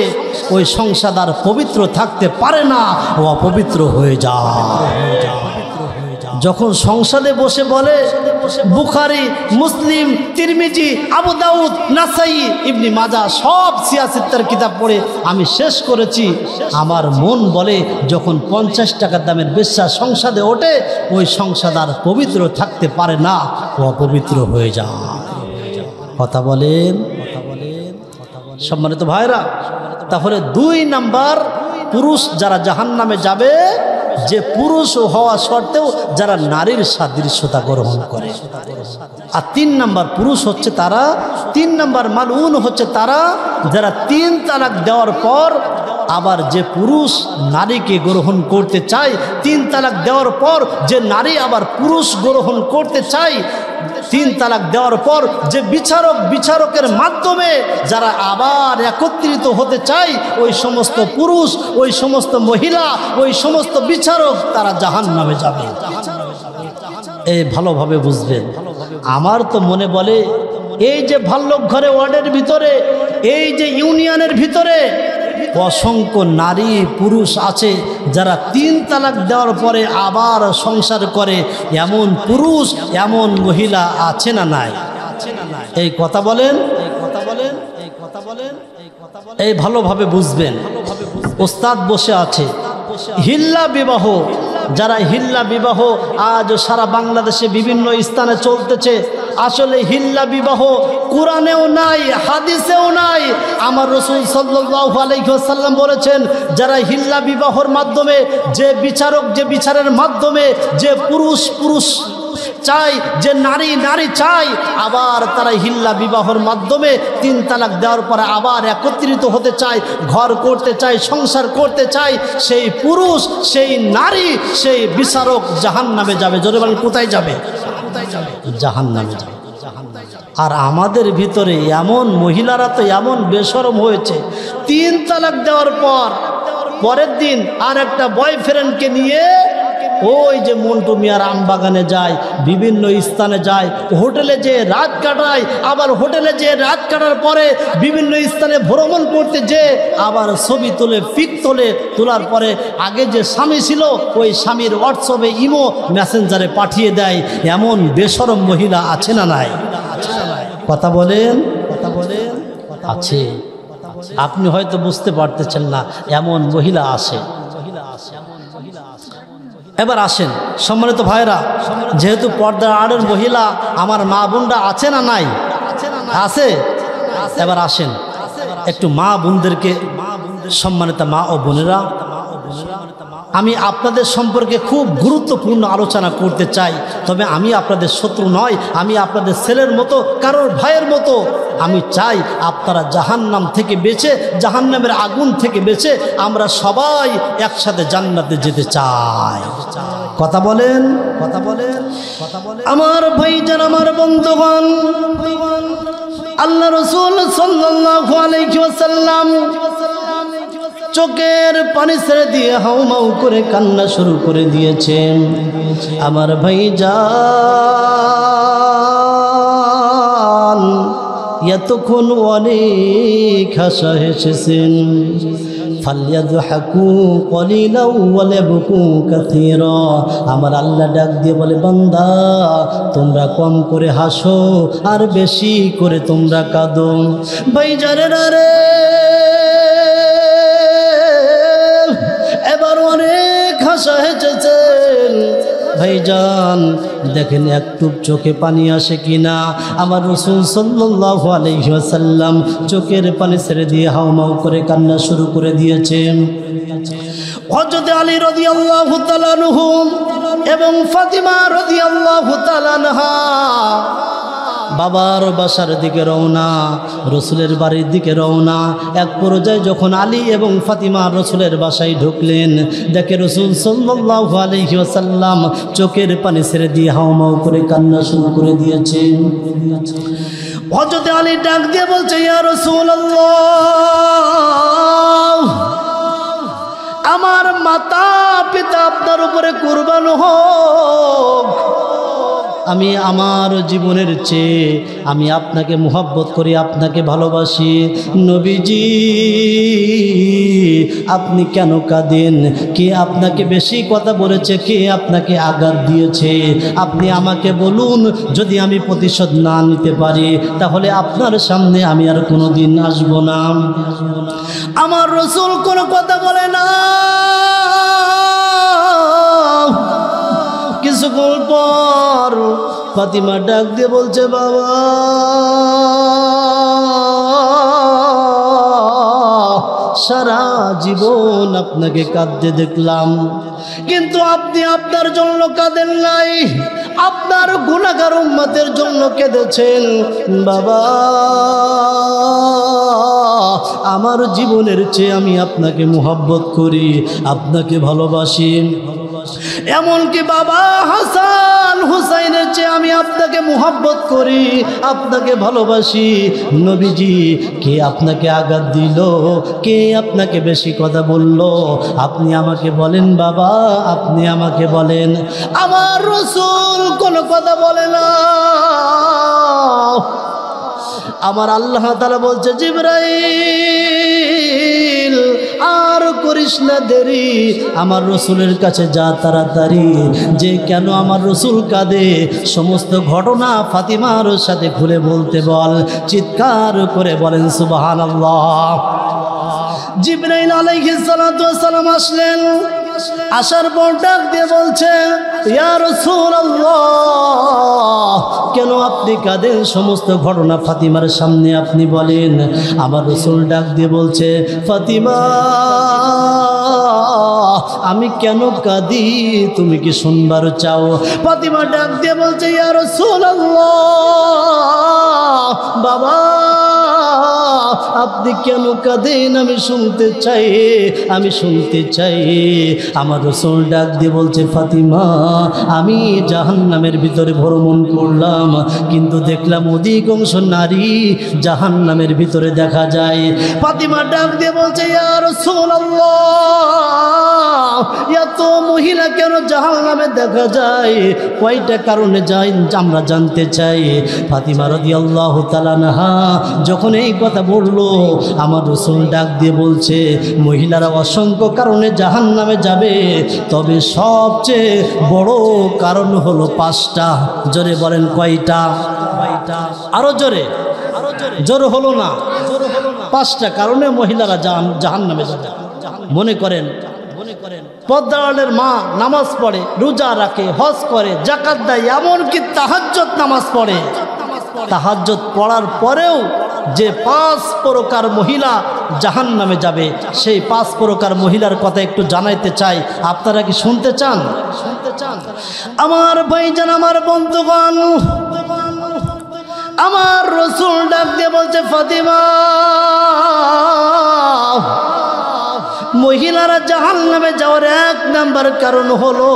ওই সংসদ আর পবিত্র থাকতে পারে না, ও অপবিত্র হয়ে যায়। যখন সংসদে বসে বলে বুখারী, মুসলিম, তিরমিজি, আবু দাউদ, নাসাই, ইবনে মাজাহ সব সিয়াসিত্তার কিতাব পড়ে আমি শেষ করেছি। আমার মন বলে যখন 50 টাকার দামের বেশ্যা সংসদে ওঠে, ওই সংসদ আর পবিত্র থাকতে পারে না, ও অপবিত্র হয়ে যায়। কথা বলেন। সম্মানিত ভাইরা, তাহলে 2 নাম্বার পুরুষ যারা জাহান্নামে যাবে, যে পুরুষ হওয়া সত্ত্বেও যারা নারীর সাদৃশ্যতা গ্রহণ করে। আর 3 নাম্বার পুরুষ হচ্ছে তারা, 3 নাম্বার মালউন হচ্ছে তারা যারা 3 তালাক দেওয়ার পর আবার যে পুরুষ নারীকে গ্রহণ করতে চায়, 3 তালাক দেওয়ার পর যে নারী আবার পুরুষ গ্রহণ করতে চায়, 3 তালাক দেওয়ার পর যে বিচারকের মাধ্যমে যারা আবার একত্রিত হতে চায়, ওই সমস্ত পুরুষ, ওই সমস্ত মহিলা, ওই সমস্ত বিচারক তারা জাহান্নামে যাবে। এই ভালোভাবে বুঝবেন। আমার তো মনে বলে এই যে ভাল্লুকঘরে ওয়ার্ডের ভিতরে, এই যে ইউনিয়নের ভিতরে অসংখ্য নারী পুরুষ আছে যারা 3 তালাক দেওয়ার পরে আবার সংসার করে, এমন পুরুষ এমন মহিলা আছে না নাই? এই কথা বলেন। এই ভালোভাবে বুঝবেন। ওস্তাদ বসে আছে। হিল্লা বিবাহ, যারা হিল্লা বিবাহ আজ সারা বাংলাদেশে বিভিন্ন স্থানে চলতেছে, আসলে হিল্লা বিবাহ কোরআনেও নাই, হাদিসেও নাই। আমার রাসূল সাল্লাল্লাহু আলাইহি ওয়াসাল্লাম বলেছেন, যারা হিল্লা বিবাহর মাধ্যমে, যে বিচারক যে বিচারের মাধ্যমে যে পুরুষ পুরুষ চাই, যে নারী নারী চাই, আবার তারা হিল্লা বিবাহর মাধ্যমে 3 তালাক দেওয়ার পরে আবার একত্রিত হতে চায়, ঘর করতে চায়, সংসার করতে চায়, সেই পুরুষ সেই নারী সেই বিচারক জাহান্নামে যাবে। জোরে বলেন কোথায় যাবে? জাহান্নামে যাবে। আর আমাদের ভিতরে এমন মহিলারা তো এমন বেশরম হয়েছে, 3 তালাক দেওয়ার পর পরের দিন আর একটা বয়ফ্রেন্ডকে নিয়ে ওই যে মন্টু মিয়ার আমবাগানে যায়, বিভিন্ন স্থানে যায়, হোটেলে যে রাত কাটায়, আবার হোটেলে যে রাত কাটার পরে বিভিন্ন স্থানে ভ্রমণ করতে যে আবার ছবি তোলে, পিক তোলে, তোলার পরে আগে যে স্বামী ছিল ওই স্বামীর হোয়াটসঅ্যাপে ইমো মেসেঞ্জারে পাঠিয়ে দেয়। এমন বেশরম মহিলা আছে না নাই? কথা বলেন, কথা বলেন। আছে। আপনি হয়তো বুঝতে পারতেছেন না, এমন মহিলা আছে। এবার আসেন সম্মানিত ভাইরা, যেহেতু পর্দার আড়ের মহিলা আমার মা বোনরা আছে না নাই? আছে। এবার আসেন একটু মা বোনদেরকে, সম্মানিত মা ও বোনেরা, আমি আপনাদের সম্পর্কে খুব গুরুত্বপূর্ণ আলোচনা করতে চাই। তবে আমি আপনাদের শত্রু নয়, আমি আপনাদের ছেলের মতো, কারোর ভাইয়ের মতো। আমি চাই আপনারা জাহান্নাম থেকে বেঁচে, জাহান্নামের আগুন থেকে বেঁচে আমরা সবাই একসাথে জান্নাতে যেতে চাই। কথা বলেন, কথা বলেন, কথা বলেন। আমার ভাইজান, আমার বন্ধুগণ, আল্লাহ রাসূল সাল্লাল্লাহু আলাইহি ওয়াসাল্লাম চোখের পানি ছেড়ে দিয়ে হাউমাউ করে কান্না শুরু করে দিয়েছেন। আমার ভাইজান এতক্ষণ অনেক হাসা হেসেছেন। ফালিয়াদহাকু কলিলাও ওয়ালাবকু কাসীরা। আমার আল্লাহ ডাক দিয়ে বলে, বান্দা তোমরা কম করে হাসো আর বেশি করে তোমরা কাঁদো। ভাইজানেরা রে, এবার অনেক হাসা হেসেছেন। ভাইজান দেখেন একটু চোখে পানি আসে কিনা। আমার রাসূল সাল্লাল্লাহু আলাইহি ওয়াসাল্লাম চোখের পানি ছেড়ে দিয়ে হাউমাউ করে কান্না শুরু করে দিয়েছেন। হযরত আলী রাদিয়াল্লাহু তাআলা আনহু এবং ফাতিমা রাদিয়াল্লাহু তাআলা আনহা বাবার বাসার দিকে রওনা, রসুলের বাড়ির দিকে রওনা। এক পর্যায়ে যখন আলী এবং ফাতিমা রসুলের বাসায় ঢুকলেন, দেখে রসুল সাল্লাল্লাহু আলাইহি ওয়াসাল্লাম চোখের পানি ছেড়ে দিয়ে হাউমাউ করে কান্না শুরু করে দিয়েছেন। হযরত আলী ডাক দিয়ে বলছে, ইয়া রাসূলুল্লাহ, আমার মাতা পিতা আপনার উপরে কুরবান হোক। আমি আমার জীবনের চেয়ে আমি আপনাকে মুহাব্বত করি, আপনাকে ভালোবাসি। নবীজি আপনি কেন কাঁদেন? কে আপনাকে বেশি কথা বলেছে? কে আপনাকে আঘাত দিয়েছে? আপনি আমাকে বলুন, যদি আমি প্রতিশোধ না নিতে পারি তাহলে আপনার সামনে আমি আর কোনোদিন আসব না। আমার রাসূল কোনো কথা বলে না। কিছুক্ষণ পর ফাতিমা ডাক দিয়ে বলছে, বাবা সারা জীবন আপনাকে কাঁদতে দেখলাম, কিন্তু আপনি আপনার জন্য কাঁদেন নাই, আপনার গুনাহগার উম্মতের জন্য কেঁদেছেন। বাবা আমার জীবনের চেয়ে আমি আপনাকে মুহাব্বত করি, আপনাকে ভালোবাসি। এমনকি বাবা হাসান হুসাইনের চেয়ে আমি আপনাকে মুহাব্বত করি, আপনাকে ভালোবাসি। নবীজি কে আপনাকে আঘাত দিল? কে আপনাকে বেশি কথা বলল? আপনি আমাকে বলেন বাবা, আপনি আমাকে বলেন। আমার রাসূল কোনো কথা বলে না। আমার আল্লাহ তাআলা বলছে, জিবরাইল আর করিস না দেরি, আমার রাসূলের কাছে যা তাড়াতাড়ি। যে কেন আমার রাসূল কাঁদে সমস্ত ঘটনা ফাতিমার সাথে খুলে বলতে বল। চিৎকার করে বলেন সুবহানাল্লাহ। জিবরাইল আলাইহিস সালাতু ওয়াস সালাম আসলেন। আসার পর ডাক দিয়ে বলছে, ইয়া রাসূলুল্লাহ, কেন আপনি কাঁদেন? সমস্ত ঘটনা ফাতিমার সামনে আপনি বলেন। আমার রাসূল ডাক দিয়ে বলছে, ফাতিমা, আমি কেন কাঁদি তুমি কি শুনবার চাও? ফাতিমা ডাক দিয়ে বলছে, ইয়া রাসূলুল্লাহ, বাবা আপনি কেন কাঁদেন? আমি শুনতে চাই, আমি শুনতে চাই। আমার রাসূল ডাক দিয়ে বলছে, ফাতিমা, আমি জাহান্নামের ভিতরে ভ্রমণ করলাম, কিন্তু দেখলাম অধিকাংশ নারী জাহান্নামের ভিতরে দেখা যায়। ফাতিমা ডাক দিয়ে বলছে, ইয়া রাসূলুল্লাহ, এত মহিলা কেন জাহান্নামে দেখা যায়? কয়টা কারণে যায় আমরা জানতে চাই। ফাতিমা রাদিয়াল্লাহু তাআলা আনহা যখন এই কথা বললো, আমার রাসূল ডাক দিয়ে বলছে, মহিলারা অসংখ্য কারণে জাহান্নামে যাবে, তবে সবচেয়ে বড় কারণ হলো 5টা। জোরে বলেন কয়টা? আরো জোরে, জোরে হলো না। 5টা কারণে মহিলারা জাহান্নামে যাবে। মনে করেন পর্দাওয়ালের মা নামাজ পড়ে, রোজা রাখে, হজ করে, যাকাত দেয়, এমনকি তাহাজ্জুদ নামাজ পড়ে। তাহাজ্জুদ পড়ার পরেও যে 5 প্রকার মহিলা জাহান্নামে যাবে, সেই 5 প্রকার মহিলার কথা একটু জানাইতে চাই। আপনারা কি শুনতে চান? আমার ভাইজান, আমার বন্ধুগণ, আমার রাসূল ডাক দিয়ে বলছে, ফাতিমা, মহিলারা জাহান্নামে যাওয়ার 1 নাম্বার কারণ হলো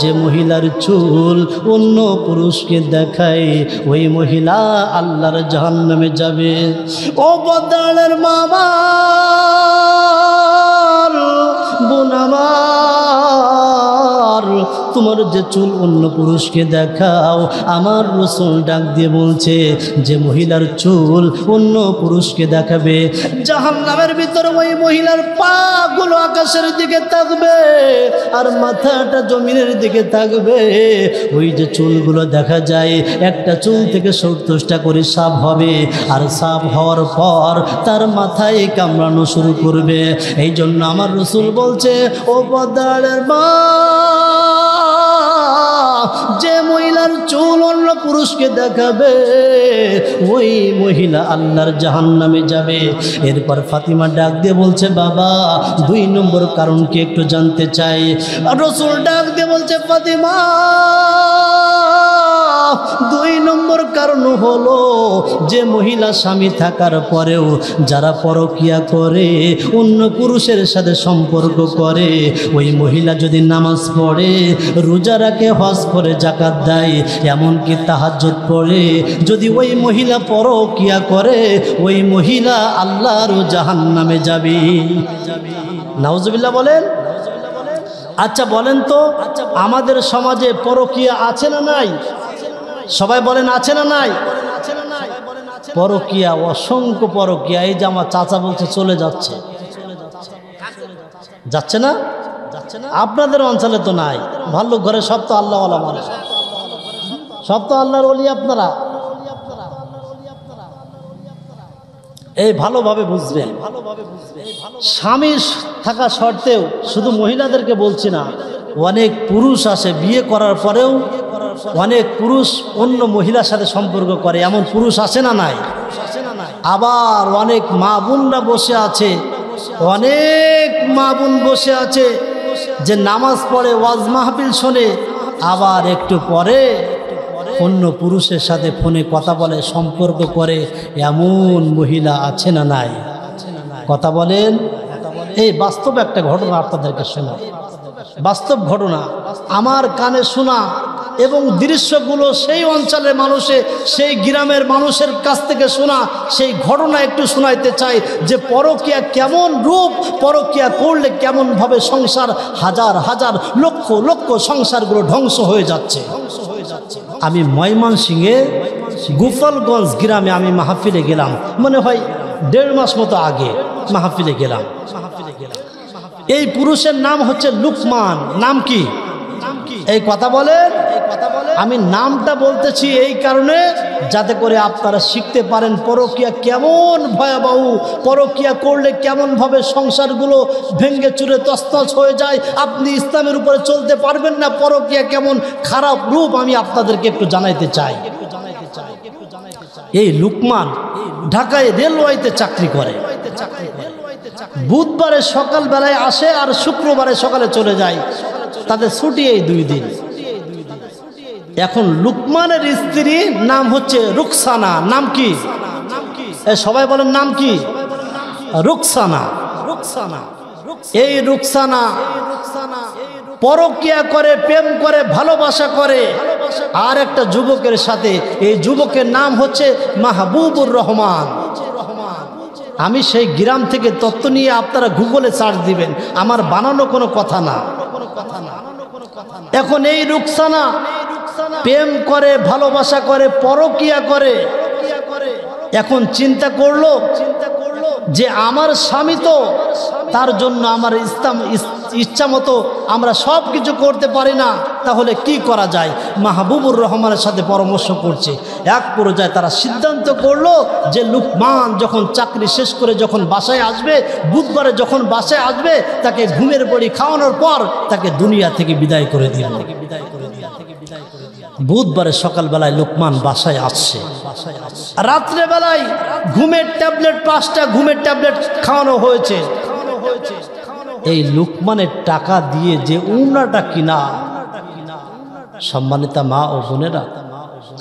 যে মহিলার চুল অন্য পুরুষকে দেখায়, ওই মহিলা আল্লাহর জাহান্নামে যাবে। ও বদলের মামা, বোন আমার, তোমার যে চুল অন্য পুরুষকে দেখাও, আমার রাসূল ডাক দিয়ে বলছে, যে মহিলার চুল অন্য পুরুষকে দেখাবে, জাহান্নামের ভিতরে ওই মহিলার পা গুলো আকাশের দিকে থাকবে আর মাথাটা জমিনের দিকে থাকবে। ওই যে চুলগুলো দেখা যায়, একটা চুল থেকে 70টা করে সাপ হবে, আর সাপ হওয়ার পর তার মাথায় কামড়ানো শুরু করবে। এই জন্য আমার রাসূল বলছে, ও বদলের মা, যে মহিলার চুল অন্য পুরুষকে দেখাবে, ওই মহিলা আল্লাহর জাহান্নামে যাবে। এরপর ফাতিমা ডাক দিয়ে বলছে, বাবা 2 নম্বর কারণ কি একটু জানতে চাই। রাসূল ডাক দিয়ে বলছে, ফাতিমা, 2 নম্বর কারণ হলো যে মহিলা স্বামী থাকার পরেও যারা পরকিয়া করে, অন্য পুরুষের সাথে সম্পর্ক করে, ওই মহিলা যদি নামাজ পড়ে, রোজা রাখে, হজ করে, যাকাত দেয়, এমনকি তাহাজ্জুদ পড়ে, যদি ওই মহিলা পরকিয়া করে, ওই মহিলা আল্লাহর জাহান্নামে যাবে। নাউজুবিল্লাহ বলেন। আচ্ছা বলেন তো, আমাদের সমাজে পরকিয়া আছে না নাই? সবাই বলেন আছে না নাই? পরকিয়া, অসংখ্য পরকিয়া। এই যে আমার চাচা বলছে চলে যাচ্ছে, যাচ্ছে না? আপনাদের অঞ্চলে তো নাই। ভাল্লুক ঘরে সব তো আল্লাহওয়ালা মানুষ, সব তো আল্লাহর ওলি। আপনারা এই ভালোভাবে বুঝবেন। স্বামী থাকা সত্ত্বেও, শুধু মহিলাদেরকে বলছি না, অনেক পুরুষ আসে বিয়ে করার পরেও অনেক পুরুষ অন্য মহিলার সাথে সম্পর্ক করে, এমন পুরুষ আসে না নাই? আবার অনেক মা বোনরা বসে আছে, অনেক মা বোন বসে আছে যে নামাজ পড়ে, ওয়াজ মাহফিল শোনে, আবার একটু পরে অন্য পুরুষের সাথে ফোনে কথা বলে, সম্পর্ক করে, এমন মহিলা আছে না নাই? কথা বলেন। এই বাস্তব একটা ঘটনা আপনাদেরকে শোনা, বাস্তব ঘটনা, আমার কানে শোনা, এবং দৃশ্যগুলো সেই অঞ্চলের মানুষে, সেই গ্রামের মানুষের কাছ থেকে শোনা, সেই ঘটনা একটু শোনাইতে চাই যে পরকিয়া কেমন রূপ, পরকিয়া করলে কেমনভাবে সংসার, হাজার হাজার লক্ষ লক্ষ সংসারগুলো ধ্বংস হয়ে যাচ্ছে। আমি ময়মনসিংহে গোপালগঞ্জ গ্রামে আমি মাহফিলে গেলাম, মনে হয় 1.5 মাস মতো আগে মাহফিলে গেলাম। এই পুরুষের নাম হচ্ছে লুকমান। নাম কি? এই কথা বলেন। আমি নামটা বলতেছি এই কারণে যাতে করে আপনারা শিখতে পারেন পরকীয়া কেমন ভয়াবহ, পরকীয়া করলে কেমনভাবে সংসারগুলো ভেঙ্গে চুরে তছনছ হয়ে যায়। আপনি ইসলামের উপরে চলতে পারবেন না। পরকীয়া কেমন খারাপ রূপ আমি আপনাদেরকে একটু জানাইতে চাই। এই লুকমান ঢাকায় রেলওয়েতে চাকরি করে। বুধবারে সকালবেলায় আসে আর শুক্রবারে সকালে চলে যায়। তাদের ছুটি এই 2 দিন। এখন লুকমানের স্ত্রীর নাম হচ্ছে রুকসানা। নাম কি? সবাই বলেন নাম কি? রুকসানা। এই রুকসানা পরকীয়া করে, প্রেম করে, ভালোবাসা করে আর একটা যুবকের সাথে। এই যুবকের নাম হচ্ছে মাহবুবুর রহমান। আমি সেই গ্রাম থেকে তথ্য নিয়ে আপনারা গুগলে সার্চ দিবেন, আমার বানানো কোনো কথা না। এখন এই রুকসানা প্রেম করে, ভালোবাসা করে, পরকীয়া করে। এখন চিন্তা করলো যে আমার স্বামী তো, তার জন্য আমার ইচ্ছা মতো আমরা সব কিছু করতে পারি না, তাহলে কি করা যায়? মাহবুবুর রহমানের সাথে পরামর্শ করছে। এক পর্যায়ে তারা সিদ্ধান্ত করলো যে লুকমান যখন চাকরি শেষ করে যখন বাসায় আসবে, বুধবারে যখন বাসায় আসবে, তাকে ঘুমের বড়ি খাওয়ানোর পর তাকে দুনিয়া থেকে বিদায় করে দিল। বুধবারে সকালবেলায় লুকমান বাসায় আসছে। রাত্রেবেলায় ঘুমের ট্যাবলেট 5টা ঘুমের ট্যাবলেট খাওয়ানো হয়েছে। এই লুকমানের টাকা দিয়ে যে উমরাটা কিনা, সম্মানিতা মা ও বোনেরা,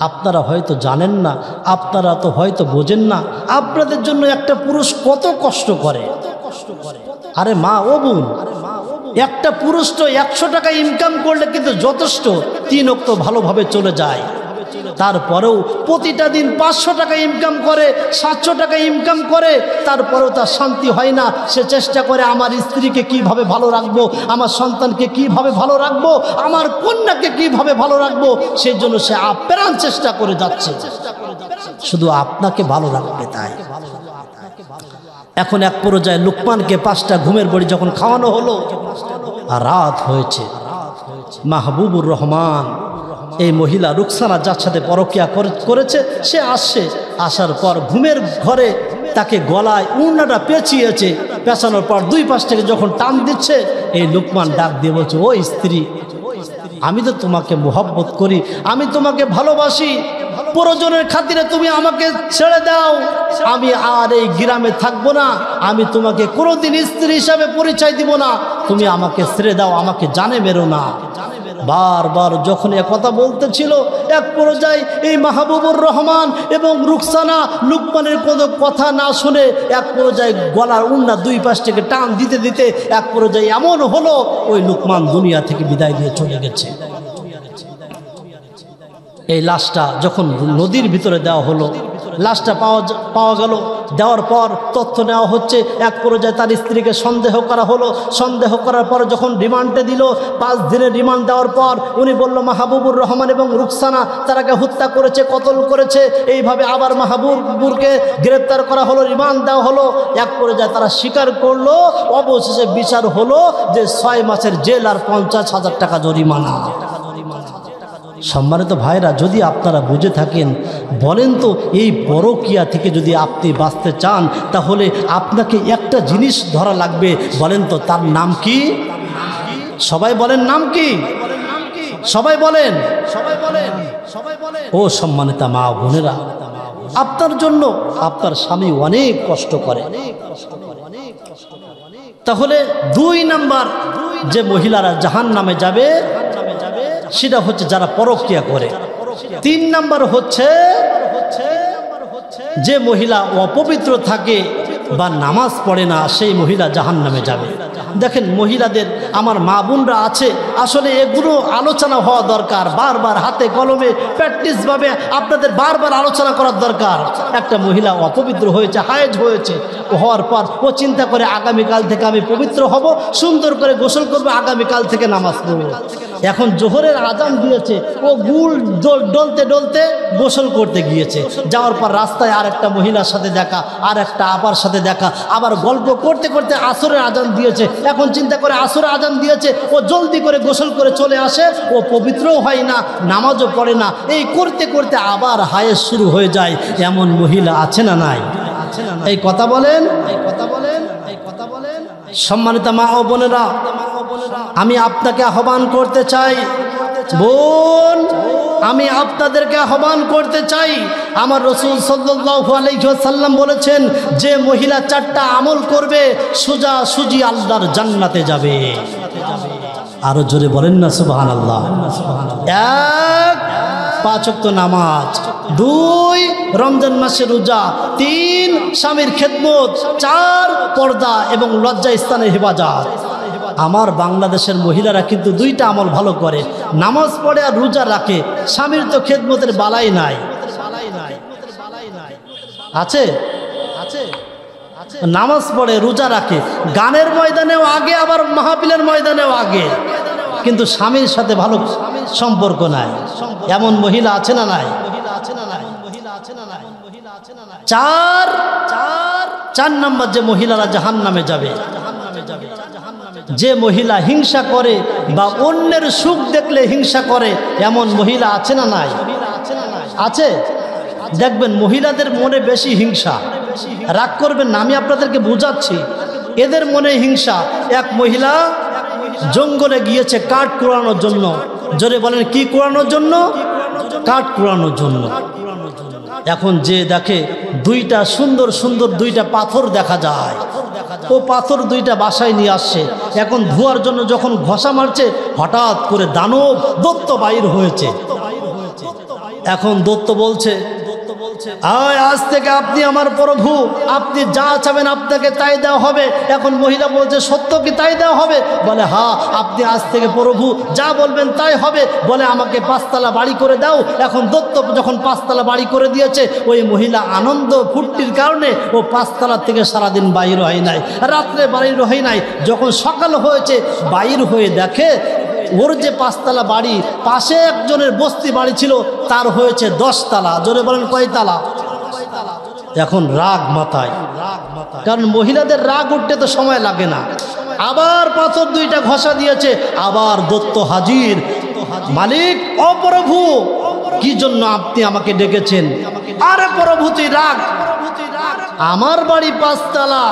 আপনারা হয়তো জানেন না, আপনারা তো হয়তো বোঝেন না, আপনাদের জন্য একটা পুরুষ কত কষ্ট করে। আরে মা ও বোন, একটা পুরুষ তো 100 টাকা ইনকাম করলে কিন্তু যথেষ্ট, 3 ওয়াক্ত ভালোভাবে চলে যায়। তারপরেও প্রতিটা দিন 500 টাকা ইনকাম করে, 700 টাকা ইনকাম করে, তারপরেও তার শান্তি হয় না। সে চেষ্টা করে আমার স্ত্রীকে কিভাবে ভালো রাখবো, আমার সন্তানকে কিভাবে ভালো রাখবো, আমার কন্যাকে কিভাবে ভালো রাখবো, সেই জন্য সে আপ্রাণ চেষ্টা করে যাচ্ছে, শুধু আপনাকে ভালো রাখবে তাই। এখন এক পর্যায়ে লুকমানকে 5টা ঘুমের বড়ি যখন খাওয়ানো হলো, রাত হয়েছে। মাহবুবুর রহমান, এই মহিলা রুকসানা যার সাথে পরকীয়া করেছে, সে আসছে। আসার পর ঘুমের ঘরে তাকে গলায় উড়নাটা পেঁচিয়েছে। পেঁচানোর পর 2 পাশ থেকে যখন টান দিচ্ছে, এই লুকমান ডাক দিয়ে বলছে, ও স্ত্রী, আমি তো তোমাকে মোহব্বত করি, আমি তোমাকে ভালোবাসি, প্রয়োজনের খাতিরে তুমি আমাকে ছেড়ে দাও, আমি আর এই গ্রামে থাকবো না, আমি তোমাকে কোনোদিন স্ত্রী হিসাবে পরিচয় দিব না, তুমি আমাকে ছেড়ে দাও, আমাকে জানে মেরো না। বারবার যখন এ কথা বলতেছিল, এক পর্যায়ে এই মাহবুবুর রহমান এবং রুকসানা লুকমানের কোনো কথা না শুনে এক পর্যায়ে গলার উন্না 2 পাশ থেকে টান দিতে দিতে এক পর্যায়ে এমন হলো, ওই লুকমান দুনিয়া থেকে বিদায় দিয়ে চলে গেছে। এই লাশটা যখন নদীর ভিতরে দেওয়া হলো, লাশটা পাওয়া গেল। দেওয়ার পর তথ্য নেওয়া হচ্ছে। এক পর্যায়ে তার স্ত্রীকে সন্দেহ করা হলো। সন্দেহ করার পর যখন রিমান্ডে দিল, 5 দিনের রিমান্ড দেওয়ার পর উনি বলল মাহবুবুর রহমান এবং রুকসানা তারাকে হত্যা করেছে, কতল করেছে। এইভাবে আবার মাহবুবুরকে গ্রেপ্তার করা হলো, রিমান্ড দেওয়া হলো। এক পর্যায়ে তারা স্বীকার করলো। অবশেষে বিচার হলো যে 6 মাসের জেল আর 50,000 টাকা জরিমানা। সম্মানিত ভাইরা, যদি আপনারা বুঝে থাকেন, বলেন তো এই পরকীয়া থেকে যদি আপনি বাঁচতে চান, তাহলে আপনাকে একটা জিনিস ধরা লাগবে। বলেন তো তার নাম কি? সবাই বলেন নাম কি? সবাই বলেন, সবাই বলেন, সবাই বলেন। ও সম্মানিতা মা বোনেরা, আপনার জন্য আপনার স্বামী অনেক কষ্ট করে। তাহলে 2 নাম্বার যে মহিলারা জাহান্নামে যাবে সেটা হচ্ছে যারা পরকীয়া করে। 3 নাম্বার হচ্ছে যে মহিলা অপবিত্র থাকে বা নামাজ পড়ে না, সেই মহিলা জাহান্নামে যাবে। দেখেন মহিলাদের আমার মা বোনরা আছে, আসলে এগুলো আলোচনা হওয়া দরকার, বারবার হাতে কলমে প্র্যাকটিসভাবে আপনাদের বারবার আলোচনা করার দরকার। একটা মহিলা অপবিত্র হয়েছে, হায়েজ হয়েছে, হওয়ার পর ও চিন্তা করে আগামীকাল থেকে আমি পবিত্র হব, সুন্দর করে গোসল করবো, আগামীকাল থেকে নামাজ পড়ব। এখন জোহরের আজান দিয়েছে, ও ডলতে ডলতে গোসল করতে গিয়েছে। যাওয়ার পর রাস্তায় আর একটা মহিলার সাথে দেখা, আর একটা আপার সাথে দেখা, আবার গল্প করতে করতে আসরের আজান দিয়েছে। এখন চিন্তা করে আসরের আজান দিয়েছে, ও জলদি করে গোসল করে চলে আসে, ও পবিত্রও হয় না, নামাজও পড়ে না। এই করতে করতে আবার হায়েস শুরু হয়ে যায়। এমন মহিলা আছে না নাই? এই কথা বলেন, এই কথা বলেন, এই কথা বলেন। সম্মানিত মা ও বোনেরা, আমি আপনাকে আহ্বান করতে চাই, বোন, আমি আপনাদেরকে আহ্বান করতে চাই। আমার রাসূল সাল্লাল্লাহু আলাইহি ওয়াসাল্লাম বলেছেন, যে মহিলা 4টা আমল করবে সোজা সুজি আল্লাহর জান্নাতে যাবে। আরো জোরে বলেন না সুবহানাল্লাহ। 1, 5 ওয়াক্ত নামাজ, 2 রমজান মাসে রোজা, 3 স্বামীর খেদমত, 4 পর্দা এবং লজ্জা স্থানের হেফাজত। আমার বাংলাদেশের মহিলারা কিন্তু 2টা আমল ভালো করে, নামাজ পড়ে আর রোজা রাখে। স্বামীর তো খেদমতের বালাই নাই, আছে? নামাজ পড়ে রোজা রাখে, গানের ময়দানেও আগে, আবার মাহফিলের ময়দানেও আগে, কিন্তু স্বামীর সাথে ভালো সম্পর্ক নাই। এমন মহিলা আছে না নাই? 4 নম্বর যে মহিলারা জাহান্নামে যাবে, যে মহিলা হিংসা করে বা অন্যের সুখ দেখলে হিংসা করে, এমন মহিলা আছে না নাই? আছে। দেখবেন মহিলাদের মনে বেশি হিংসা। রাগ করবেন না, আমি আপনাদেরকে বুঝাচ্ছি। এদের মনে হিংসা। এক মহিলা জঙ্গলে গিয়েছে কাঠ কুড়ানোর জন্য। জোরে বলেন, কি কুড়ানোর জন্য? কাঠ কুড়ানোর জন্য। এখন যে দেখে 2টা সুন্দর সুন্দর 2টা পাথর দেখা যায়, ও পাথর 2টা বাসায় নিয়ে আসছে। এখন ধোয়ার জন্য যখন ঘষা মারছে, হঠাৎ করে দানব দৈত্য বাইর হয়েছে। এখন দৈত্য বলছে, আজ থেকে আপনি আমার প্রভু, আপনি যা চাবেন আপনাকে তাই দেওয়া হবে। এখন মহিলা বলছে, সত্য কি তাই দেওয়া হবে? বলে, হ্যাঁ, আপনি আজ থেকে প্রভু, যা বলবেন তাই হবে। বলে, আমাকে 5তলা বাড়ি করে দাও। এখন দত্ত যখন 5তলা বাড়ি করে দিয়েছে, ওই মহিলা আনন্দ ফুর্তির কারণে ও 5তলা থেকে সারাদিন বাইর হয় নাই, রাত্রে বাইর হয় নাই। যখন সকাল হয়েছে, বাইর হয়ে দেখে ওর যে 5তলা বাড়ি, পাশে একজনের বস্তি বাড়ি ছিল, তার হয়েছে 10তলা। জোরে বলেন, কয়তলা? এখন রাগ মাথায়, কারণ মহিলাদের রাগ উঠতে তো সময় লাগে না। আবার পাথর 2টা ঘষা দিয়েছে, আবার দত্ত হাজির। মালিক, ও প্রভু, কি জন্য আপনি আমাকে ডেকেছেন? আরে প্রভু, তুই রাগ, আমার বাড়ি 5তলা,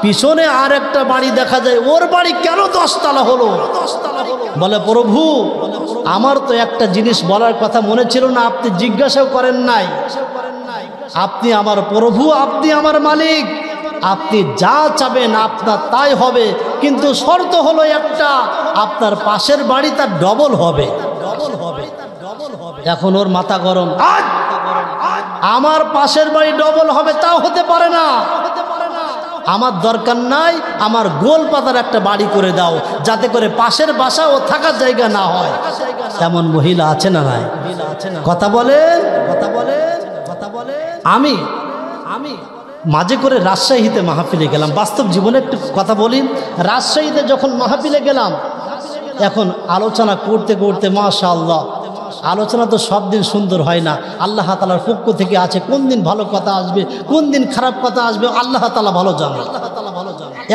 পিছনে আর একটা বাড়ি দেখা যায়, ওর বাড়ি কেন 10তলা হলো? বলে, প্রভু, আমার তো একটা জিনিস বলার কথা মনে ছিল না, আপনি জিজ্ঞাসাও করেন নাই। আপনি আমার প্রভু, আপনি আমার মালিক, আপনি যা চাবেন আপনার তাই হবে, কিন্তু শর্ত হলো একটা, আপনার পাশের বাড়ি তার ডবল হবে। এখন ওর মাথা গরম, আমার পাশের বাড়ি ডবল হবে, তাও হতে পারে না। আমার দরকার নাই, আমার গোল পাতার একটা বাড়ি করে দাও, যাতে করে পাশের বাসা ও থাকার জায়গা না হয়। এমন মহিলা আছে না নাই? কথা বলেন, কথা বলেন, কথা বলেন। আমি মাঝে করে রাজশাহীতে মাহফিলে গেলাম, বাস্তব জীবনে একটু কথা বলি। রাজশাহীতে যখন মাহফিলে গেলাম, এখন আলোচনা করতে করতে মাশাআল্লাহ, আলোচনা তো সব দিন সুন্দর হয় না, আল্লাহ তাআলার পক্ষ থেকে আছে। কোন দিন ভালো কথা আসবে, কোন দিন খারাপ কথা আসবে, আল্লাহ তাআলা ভালো জানে।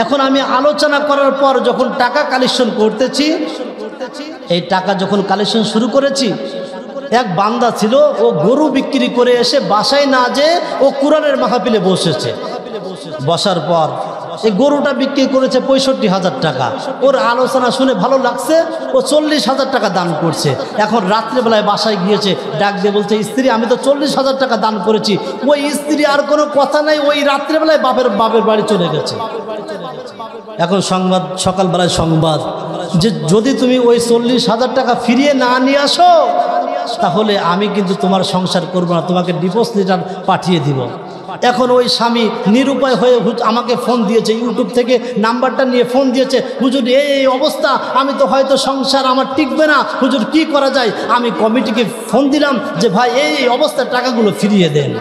এখন আমি আলোচনা করার পর যখন টাকা কালেকশন করতেছি, এই টাকা যখন কালেকশন শুরু করেছি, এক বান্দা ছিল, ও গরু বিক্রি করে এসে বাসায় না যেয়ে ও কোরআনের মাহফিলে বসেছে। বসার পর এই গরুটা বিক্রি করেছে 65,000 টাকা। ওর আলোচনা শুনে ভালো লাগছে, ও 40,000 টাকা দান করছে। এখন রাত্রেবেলায় বাসায় গিয়েছে, ডাক দিয়ে বলছে, স্ত্রী, আমি তো 40,000 টাকা দান করেছি। ওই স্ত্রী আর কোনো কথা নাই, ওই রাত্রেবেলায় বাপের বাড়ি চলে গেছে। এখন সংবাদ, সকালবেলায় সংবাদ, যে যদি তুমি ওই 40,000 টাকা ফিরিয়ে না নিয়ে আসো, তাহলে আমি কিন্তু তোমার সংসার করবো না, তোমাকে ডিভোর্স লেটার পাঠিয়ে দিব। এখন ওই স্বামী নিরুপায় হয়ে আমাকে ফোন দিয়েছে, ইউটিউব থেকে নাম্বারটা নিয়ে ফোন দিয়েছে, হুজুর এই অবস্থা, আমি তো হয়তো সংসার আমার টিকবে না, হুজুর কি করা যায়? আমি কমিটিকে ফোন দিলাম যে ভাই এই অবস্থা, টাকাগুলো ফিরিয়ে দেন।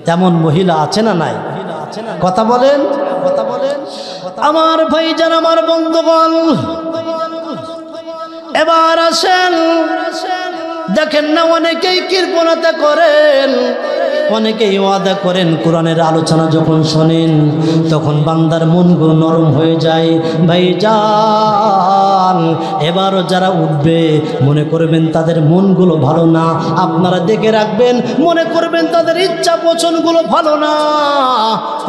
তেমন মহিলা আছে না নাই? কথা বলেন, কথা বলেন। আমার ভাইজান, আমার বন্ধুগণ, এবার আসেন, দেখেন না অনেকেই কৃপণতা করেন, অনেকেই ওয়াদা করেন। কোরআনের আলোচনা যখন শোনেন তখন বান্দার মনগুলো নরম হয়ে যায়। ভাইজান, এবারও যারা উঠবে মনে করবেন তাদের মনগুলো ভালো না, আপনারা দেখে রাখবেন, মনে করবেন তাদের ইচ্ছা পছন্দগুলো ভালো না।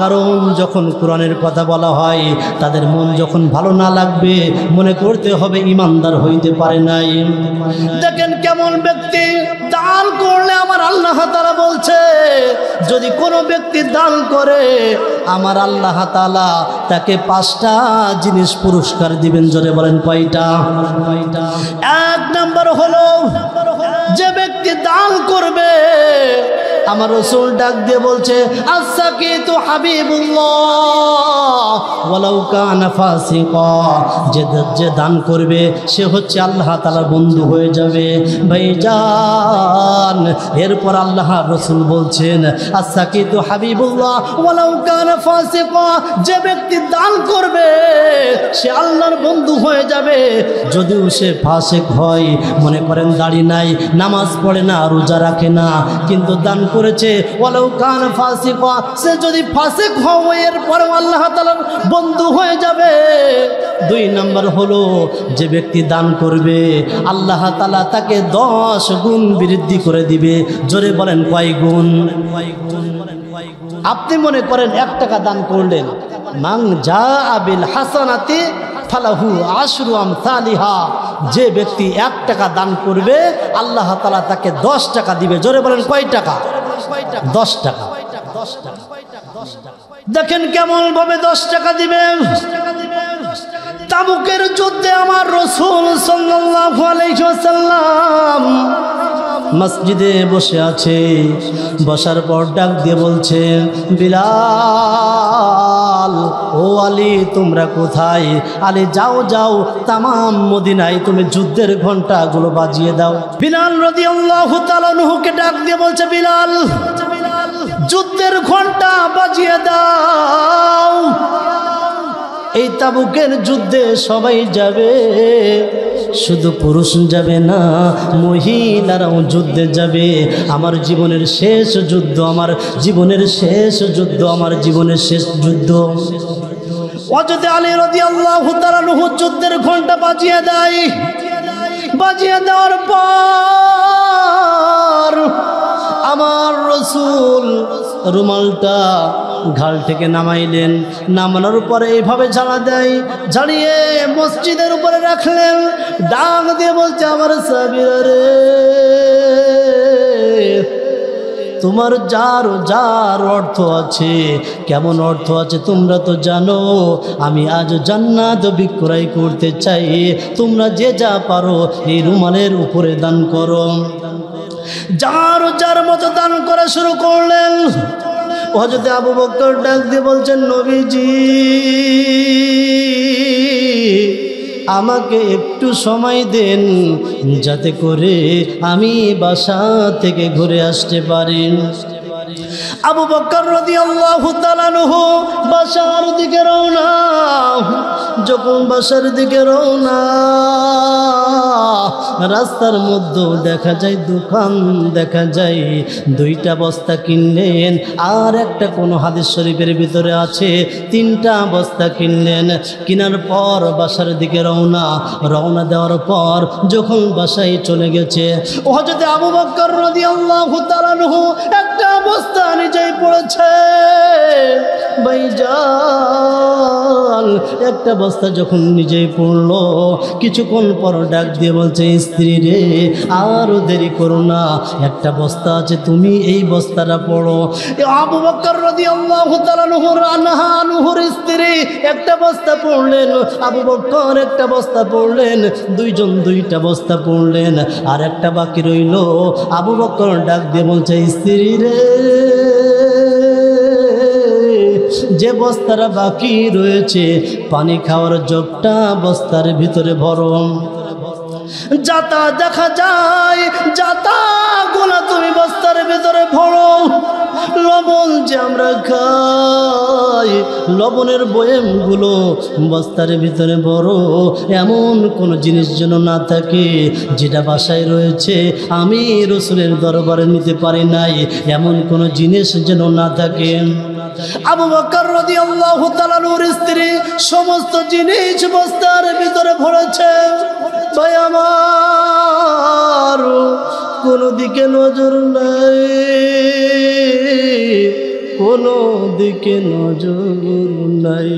কারণ যখন কোরআনের কথা বলা হয় তাদের মন যখন ভালো না লাগবে মনে করতে হবে ইমানদার হইতে পারে নাই। দেখেন কেমন ব্যক্তি দান করলে আমার আল্লাহ তাআলা বলছে, যদি কোনো ব্যক্তি দান করে আমার আল্লাহ তাআলা তাকে 5টা জিনিস পুরস্কার দিবেন। জোরে বলেন কয়টা? এক নাম্বার হলো, যে ব্যক্তি দান করবে আমার রাসূল ডাক দিয়ে বলছে, আস-সাকিতু হাবিবুল্লাহ ওয়ালাউ কানা ফাসিকা। যে দান করবে সে হচ্ছে আল্লাহ তাআলার বন্ধু হয়ে যাবে। ভাইজান, এরপর আল্লাহ রাসূল বলছেন, আস-সাকিতু হাবিবুল্লাহ ওয়ালাউ কানা ফাসিকা। যে ব্যক্তি দান করবে সে আল্লাহর বন্ধু হয়ে যাবে, যদিও সে ফাসিক হয়। মনে করেন দাড়ি নাই, নামাজ পড়ে না, রোজা রাখে না, কিন্তু দান করেছে। ওয়ালাউ কানা ফাসিকা, সে যদি ফাসিক হয় এরপরেও আল্লাহ তাআলার বন্ধু হয়ে যাবে। 2 নাম্বার হলো, যে ব্যক্তি দান করবে আল্লাহ তাআলা তাকে 10 গুণ বৃদ্ধি করে দিবে। জোরে বলেন কয় গুণ? আপনি মনে করেন 1 টাকা দান করলেন, মান জাআ বিল হাসানাতি ফালাহু আশরু আমসালিহা। যে ব্যক্তি 1 টাকা দান করবে আল্লাহ তাআলা তাকে 10 টাকা দিবে। জোরে বলেন কয় টাকা? 10 টাকা। দেখেন কেমন ভাবে 10 টাকা দিবেন। তাবুকের যুদ্ধে আমার রাসূল সাল্লাল্লাহু আলাইহি ওয়াসাল্লাম মসজিদে বসে আছে, বসার পর ডাক দিয়ে বলছে, বিলাল, ও আলী তোমরা কোথায়? আলী, যাও যাও, তামাম মদিনায় তুমি যুদ্ধের ঘন্টাগুলো বাজিয়ে দাও। বিলাল রাদিয়াল্লাহু তাআলা আনহুকে ডাক দিয়ে বলছে, বিলাল, যুদ্ধের ঘন্টা বাজিয়ে দাও। এই তাবুকের যুদ্ধে সবাই যাবে, শুধু পুরুষ যাবে না, মহিলারাও যুদ্ধে যাবে। আমার জীবনের শেষ যুদ্ধ, আমার জীবনের শেষ যুদ্ধ, আমার জীবনের শেষ যুদ্ধ। হযরত আলী রাদিয়াল্লাহু তাআলা আনহু যুদ্ধের ঘন্টা বাজিয়ে দেয়। বাজিয়ে দেওয়ার পর আমার রাসূল রুমালটা ঘাল থেকে নামাইলেন। নামানোর পরে এইভাবে ঝাড়া দেয়, ঝাড়িয়ে মসজিদের উপরে রাখলেন। ডাক দিয়ে বলছে, আমার সাহাবীরা রে, তোমার যার যার অর্থ আছে, কেমন অর্থ আছে তোমরা তো জানো। আমি আজ জান্নাত বিক্রয় করতে চাই, তোমরা যে যা পারো এই রুমালের উপরে দান করো। যার যার মতো দান করা শুরু করলেন। হযরত আবু বকর ডাক দিয়ে বলছেন, নবীজি, আমাকে একটু সময় দেন যাতে করে আমি বাসা থেকে ঘুরে আসতে পারি। আবু বকর রাদিয়াল্লাহু তাআলা আনহু বাসার দিকে রওনা। যখন বাসার দিকে রওনা, রাস্তার মধ্যে দেখা যায় দোকান, দেখা যায় 2টা বস্তা কিনলেন, আর একটা কোনো হাদিস শরীফের ভিতরে আছে 3টা বস্তা কিনলেন। কেনার পর বাসার দিকে রওনা। রওনা দেওয়ার পর যখন বাসায় চলে গেছে, হযরত আবু বকর রাদিয়াল্লাহু তাআলা আনহু একটা বস্তা নিজেই পড়েছে। ভাইজান, একটা বস্তা যখন নিজেই পড়লো, কিছুক্ষণ পর ডাক দিয়ে বলছে, স্ত্রী রে, আরো দেরি করো না, একটা বস্তা আছে, তুমি এই বস্তাটা পড়ো। আবু বকর রাদিয়াল্লাহু তাআলা আনহুর স্ত্রী একটা বস্তা পড়লেন, আবু বকর একটা বস্তা পড়লেন, 2 জন 2টা বস্তা পড়লেন, আর একটা বাকি রইল। আবু বকর ডাক দিয়ে বলছে, স্ত্রী রে, যে বস্তাটা বাকি রয়েছে পানি খাওয়ার জগটা বস্তার ভিতরে ভরো। যাতা দেখা যায়, যাতা গুলা তুমি বস্তার ভিতরে ভরো। লবণ যে আমরা খাই, লবণের বয়ামগুলো বস্তার ভিতরে ভরো। এমন কোনো জিনিস যেন না থাকে যেটা বাসায় রয়েছে আমি রাসূলের দরবারে নিতে পারি নাই, এমন কোনো জিনিস যেন না থাকে। আবু বকর রাদিয়াল্লাহু তাআলা নূর স্ত্রী সমস্ত জিনিস বস্তার ভিতরে ভরেছে। ভাই আমার কোনো দিকে নজর নাই, কোনো দিকে নজর নাই।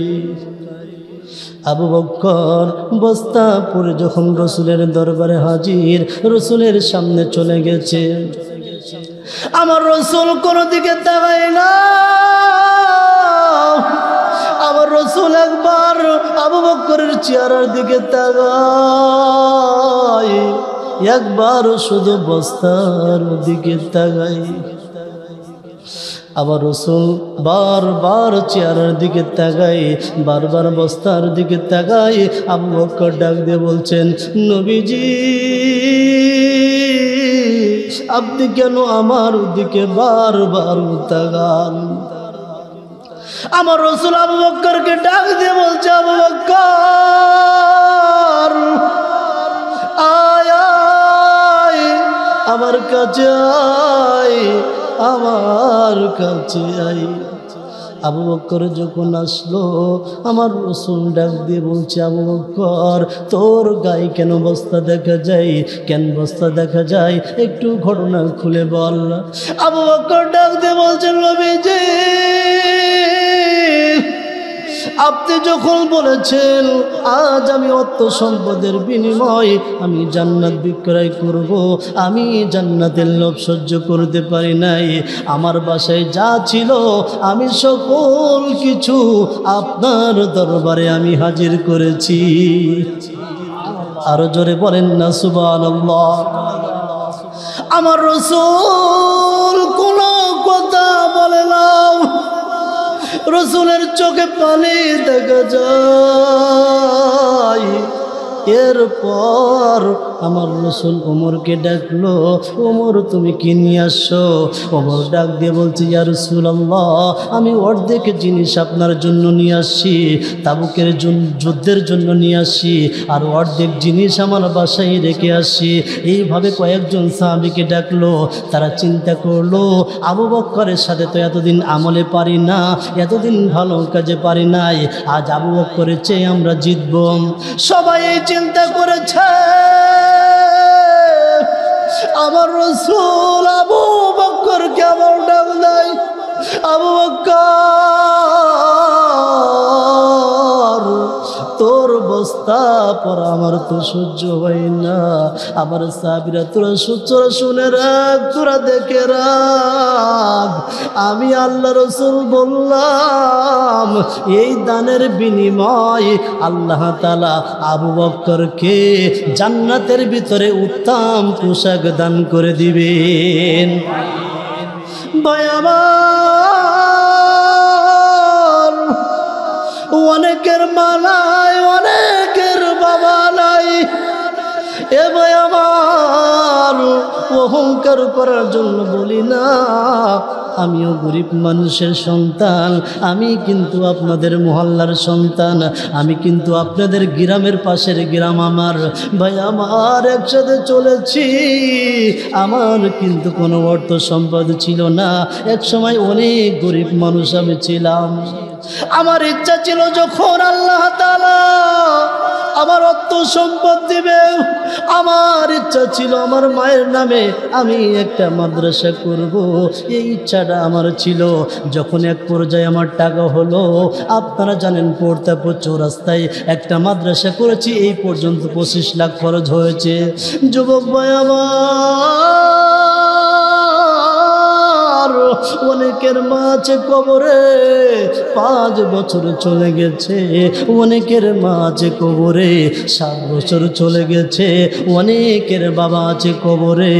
আবু বকর বস্তা পরে যখন রাসূলের দরবারে হাজির, রাসূলের সামনে চলে গেছে। আমার রাসূল কোনো দিকে তাকায় না। আমার রাসূল একবার আবু বকরের চেহারার দিকে তাকায়, একবার শুধু বস্তার দিকে তাকায়। আবার রাসূল বারবার চেহারার দিকে তাকায়, বারবার বস্তার দিকে তাকায়। আবু বকর ডাক দিয়ে বলছেন, নবীজি আপনি কেন আমার দিকে বারবার তাকান? আমার রাসূল আবু বকরকে ডাক দিয়ে বলছে, আবু বকর আয় আয় আমার কাছে আয়, আমার কাছে আয়। আবু বকর যখন আসলো, আমার রাসূল ডাক দিয়ে বলছে, আবু বকর তোর গায়ে কেন বস্তা দেখা যায়, কেন বস্তা দেখা যায়, একটু ঘটনা খুলে বল। আবু বকর ডাক দিয়ে বলছেন, নবীজি আপনি যখন বলেছেন আজ আমি অর্থ সম্পদের বিনিময়ে আমি জান্নাত বিক্রয় করব, আমি জান্নাতের লোভ সহ্য করতে পারি নাই। আমার বাসায় যা ছিল আমি সকল কিছু আপনার দরবারে আমি হাজির করেছি। আরো জোরে বলেন না সুবহানাল্লাহ। আমার রাসূল কোনো কথা বলে না, রাসূলের চোখে পানি দেখা যায়। এরপর আমার রাসূল ওমরকে ডাকলো, ওমর তুমি কি নিয়ে আসছো? ওমর ডাক দিয়ে বলছে, ইয়া রাসূলুল্লাহ আমি অর্ধেক জিনিস আপনার জন্য নিয়ে আসছি, তাবুকের যুদ্ধের জন্য নিয়ে আসছি, আর অর্ধেক জিনিস আমার বাসায় রেখে আসছি। এইভাবে কয়েকজন সাহাবীকে ডাকলো। তারা চিন্তা করলো আবু বকরের সাথে তো এতদিন আমলে পারি না, এতদিন ভালো কাজে পারি নাই, আজ আবু বকরের চেয়ে আমরা জিতব। সবাই এই চিন্তা করেছে। আমার রাসূল আবু বকরকে আমার ডাক দেয়, আবু বকর তোর বস্তা পরা আমার তো সহ্য হয় না। আমার সাহাবীরা তোরা শুনে রাখ, তোরা দেখে রাখ, আমি আল্লাহ রাসূল বললাম এই দানের বিনিময়ে আল্লাহ তাআলা আবু বকরকে জান্নাতের ভিতরে উত্তম পোশাক দান করে দিবেন। ভাই আমার অনেকের মা নাই, অনেকের বাবা নাই। এ ভাই আমার অহংকার করার জন্য বলি না, আমিও গরিব মানুষের সন্তান, আমি কিন্তু আপনাদের মহল্লার সন্তান, আমি কিন্তু আপনাদের গ্রামের পাশের গ্রাম আমার। ভাই আমার একসাথে চলেছি, আমার কিন্তু কোনো অর্থ সম্পদ ছিল না, এক সময় অনেক গরিব মানুষ আমি ছিলাম। আমার ইচ্ছা ছিল যখন আল্লাহ তাআলা আমার অর্থ সম্পদ দিবে, আমার ইচ্ছা ছিল আমার মায়ের নামে আমি একটা মাদ্রাসা করব, এই ইচ্ছাটা আমার ছিল। যখন এক পর্যায়ে আমার টাকা হলো, আপনারা জানেন প্রতাপপুর চৌরাস্তায় একটা মাদ্রাসা করেছি, এই পর্যন্ত 25 লাখ খরচ হয়েছে। যুবক ভাই আমার অনেকের মা আছে কবরে, 5 বছর চলে গেছে, অনেকের মা আছে কবরে 7 বছর চলে গেছে, অনেকের বাবা আছে কবরে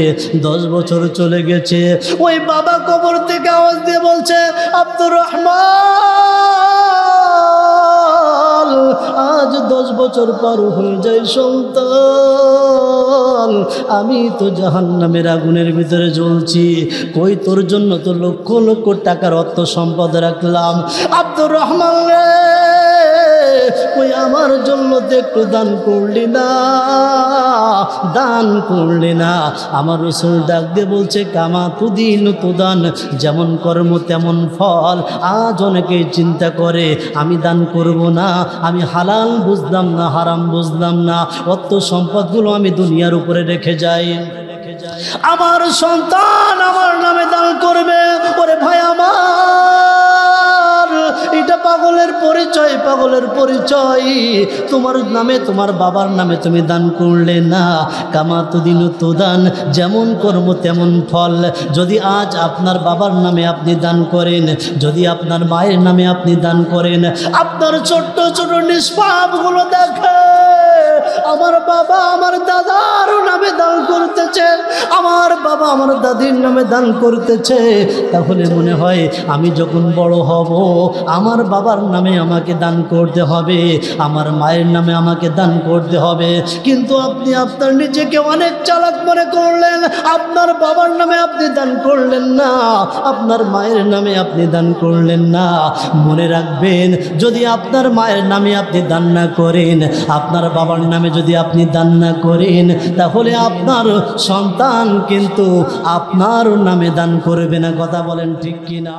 10 বছর চলে গেছে। ওই বাবা কবর থেকে আওয়াজ দিয়ে বলছে, আব্দুর রহমান আজ 10 বছর পার হয়ে যায় সন্তান, আমি তো জাহান্নামের আগুনের ভিতরে জ্বলছি, কই তোর জন্য তো লক্ষ লক্ষ টাকার অর্থ সম্পদ রাখলাম, আব্দুর রহমান রে ওই আমার জন্য তো একটু দান করলি না, দান করলি না। আমার রাসূল ডাক দিয়ে বলছে কামা তুদিন তুদান, যেমন কর্ম তেমন ফল। আজ অনেকেই চিন্তা করে আমি দান করব না, আমি হালাল বুঝলাম না হারাম বুঝলাম না, অর্থ সম্পদগুলো আমি দুনিয়ার উপরে রেখে যাই, আমার সন্তান আমার নামে দান করবে। ওরে ভাই আমার, এটা পাগলের পরিচয়, পাগলের পরিচয়। তোমার নামে তোমার বাবার নামে তুমি দান করলে না, কামা তুদিন তুদান, যেমন কর্ম তেমন ফল। যদি আজ আপনার বাবার নামে আপনি দান করেন, যদি আপনার মায়ের নামে আপনি দান করেন, আপনার ছোট্ট ছোট নিষ্পাপগুলো দেখে আমার বাবা আমার দাদার নামে দান করতেছে, আমার বাবা আমার দাদির নামে দান করতেছে, তাহলে মনে হয় আমি যখন বড় হব আমার বাবার নামে আমাকে দান করতে হবে, আমার মায়ের নামে আমাকে দান করতে হবে। কিন্তু আপনি আপনার নিজেকে অনেক চালাক মনে করলেন, আপনার বাবার নামে আপনি দান করলেন না, আপনার মায়ের নামে আপনি দান করলেন না। মনে রাখবেন, যদি আপনার মায়ের নামে আপনি দান না করেন, আপনার বাবার নামে যদি আপনি দান না করেন, তাহলে আপনার সন্তান কিন্তু আপনার নামে দান করবে না। কথা বলেন ঠিক কিনা?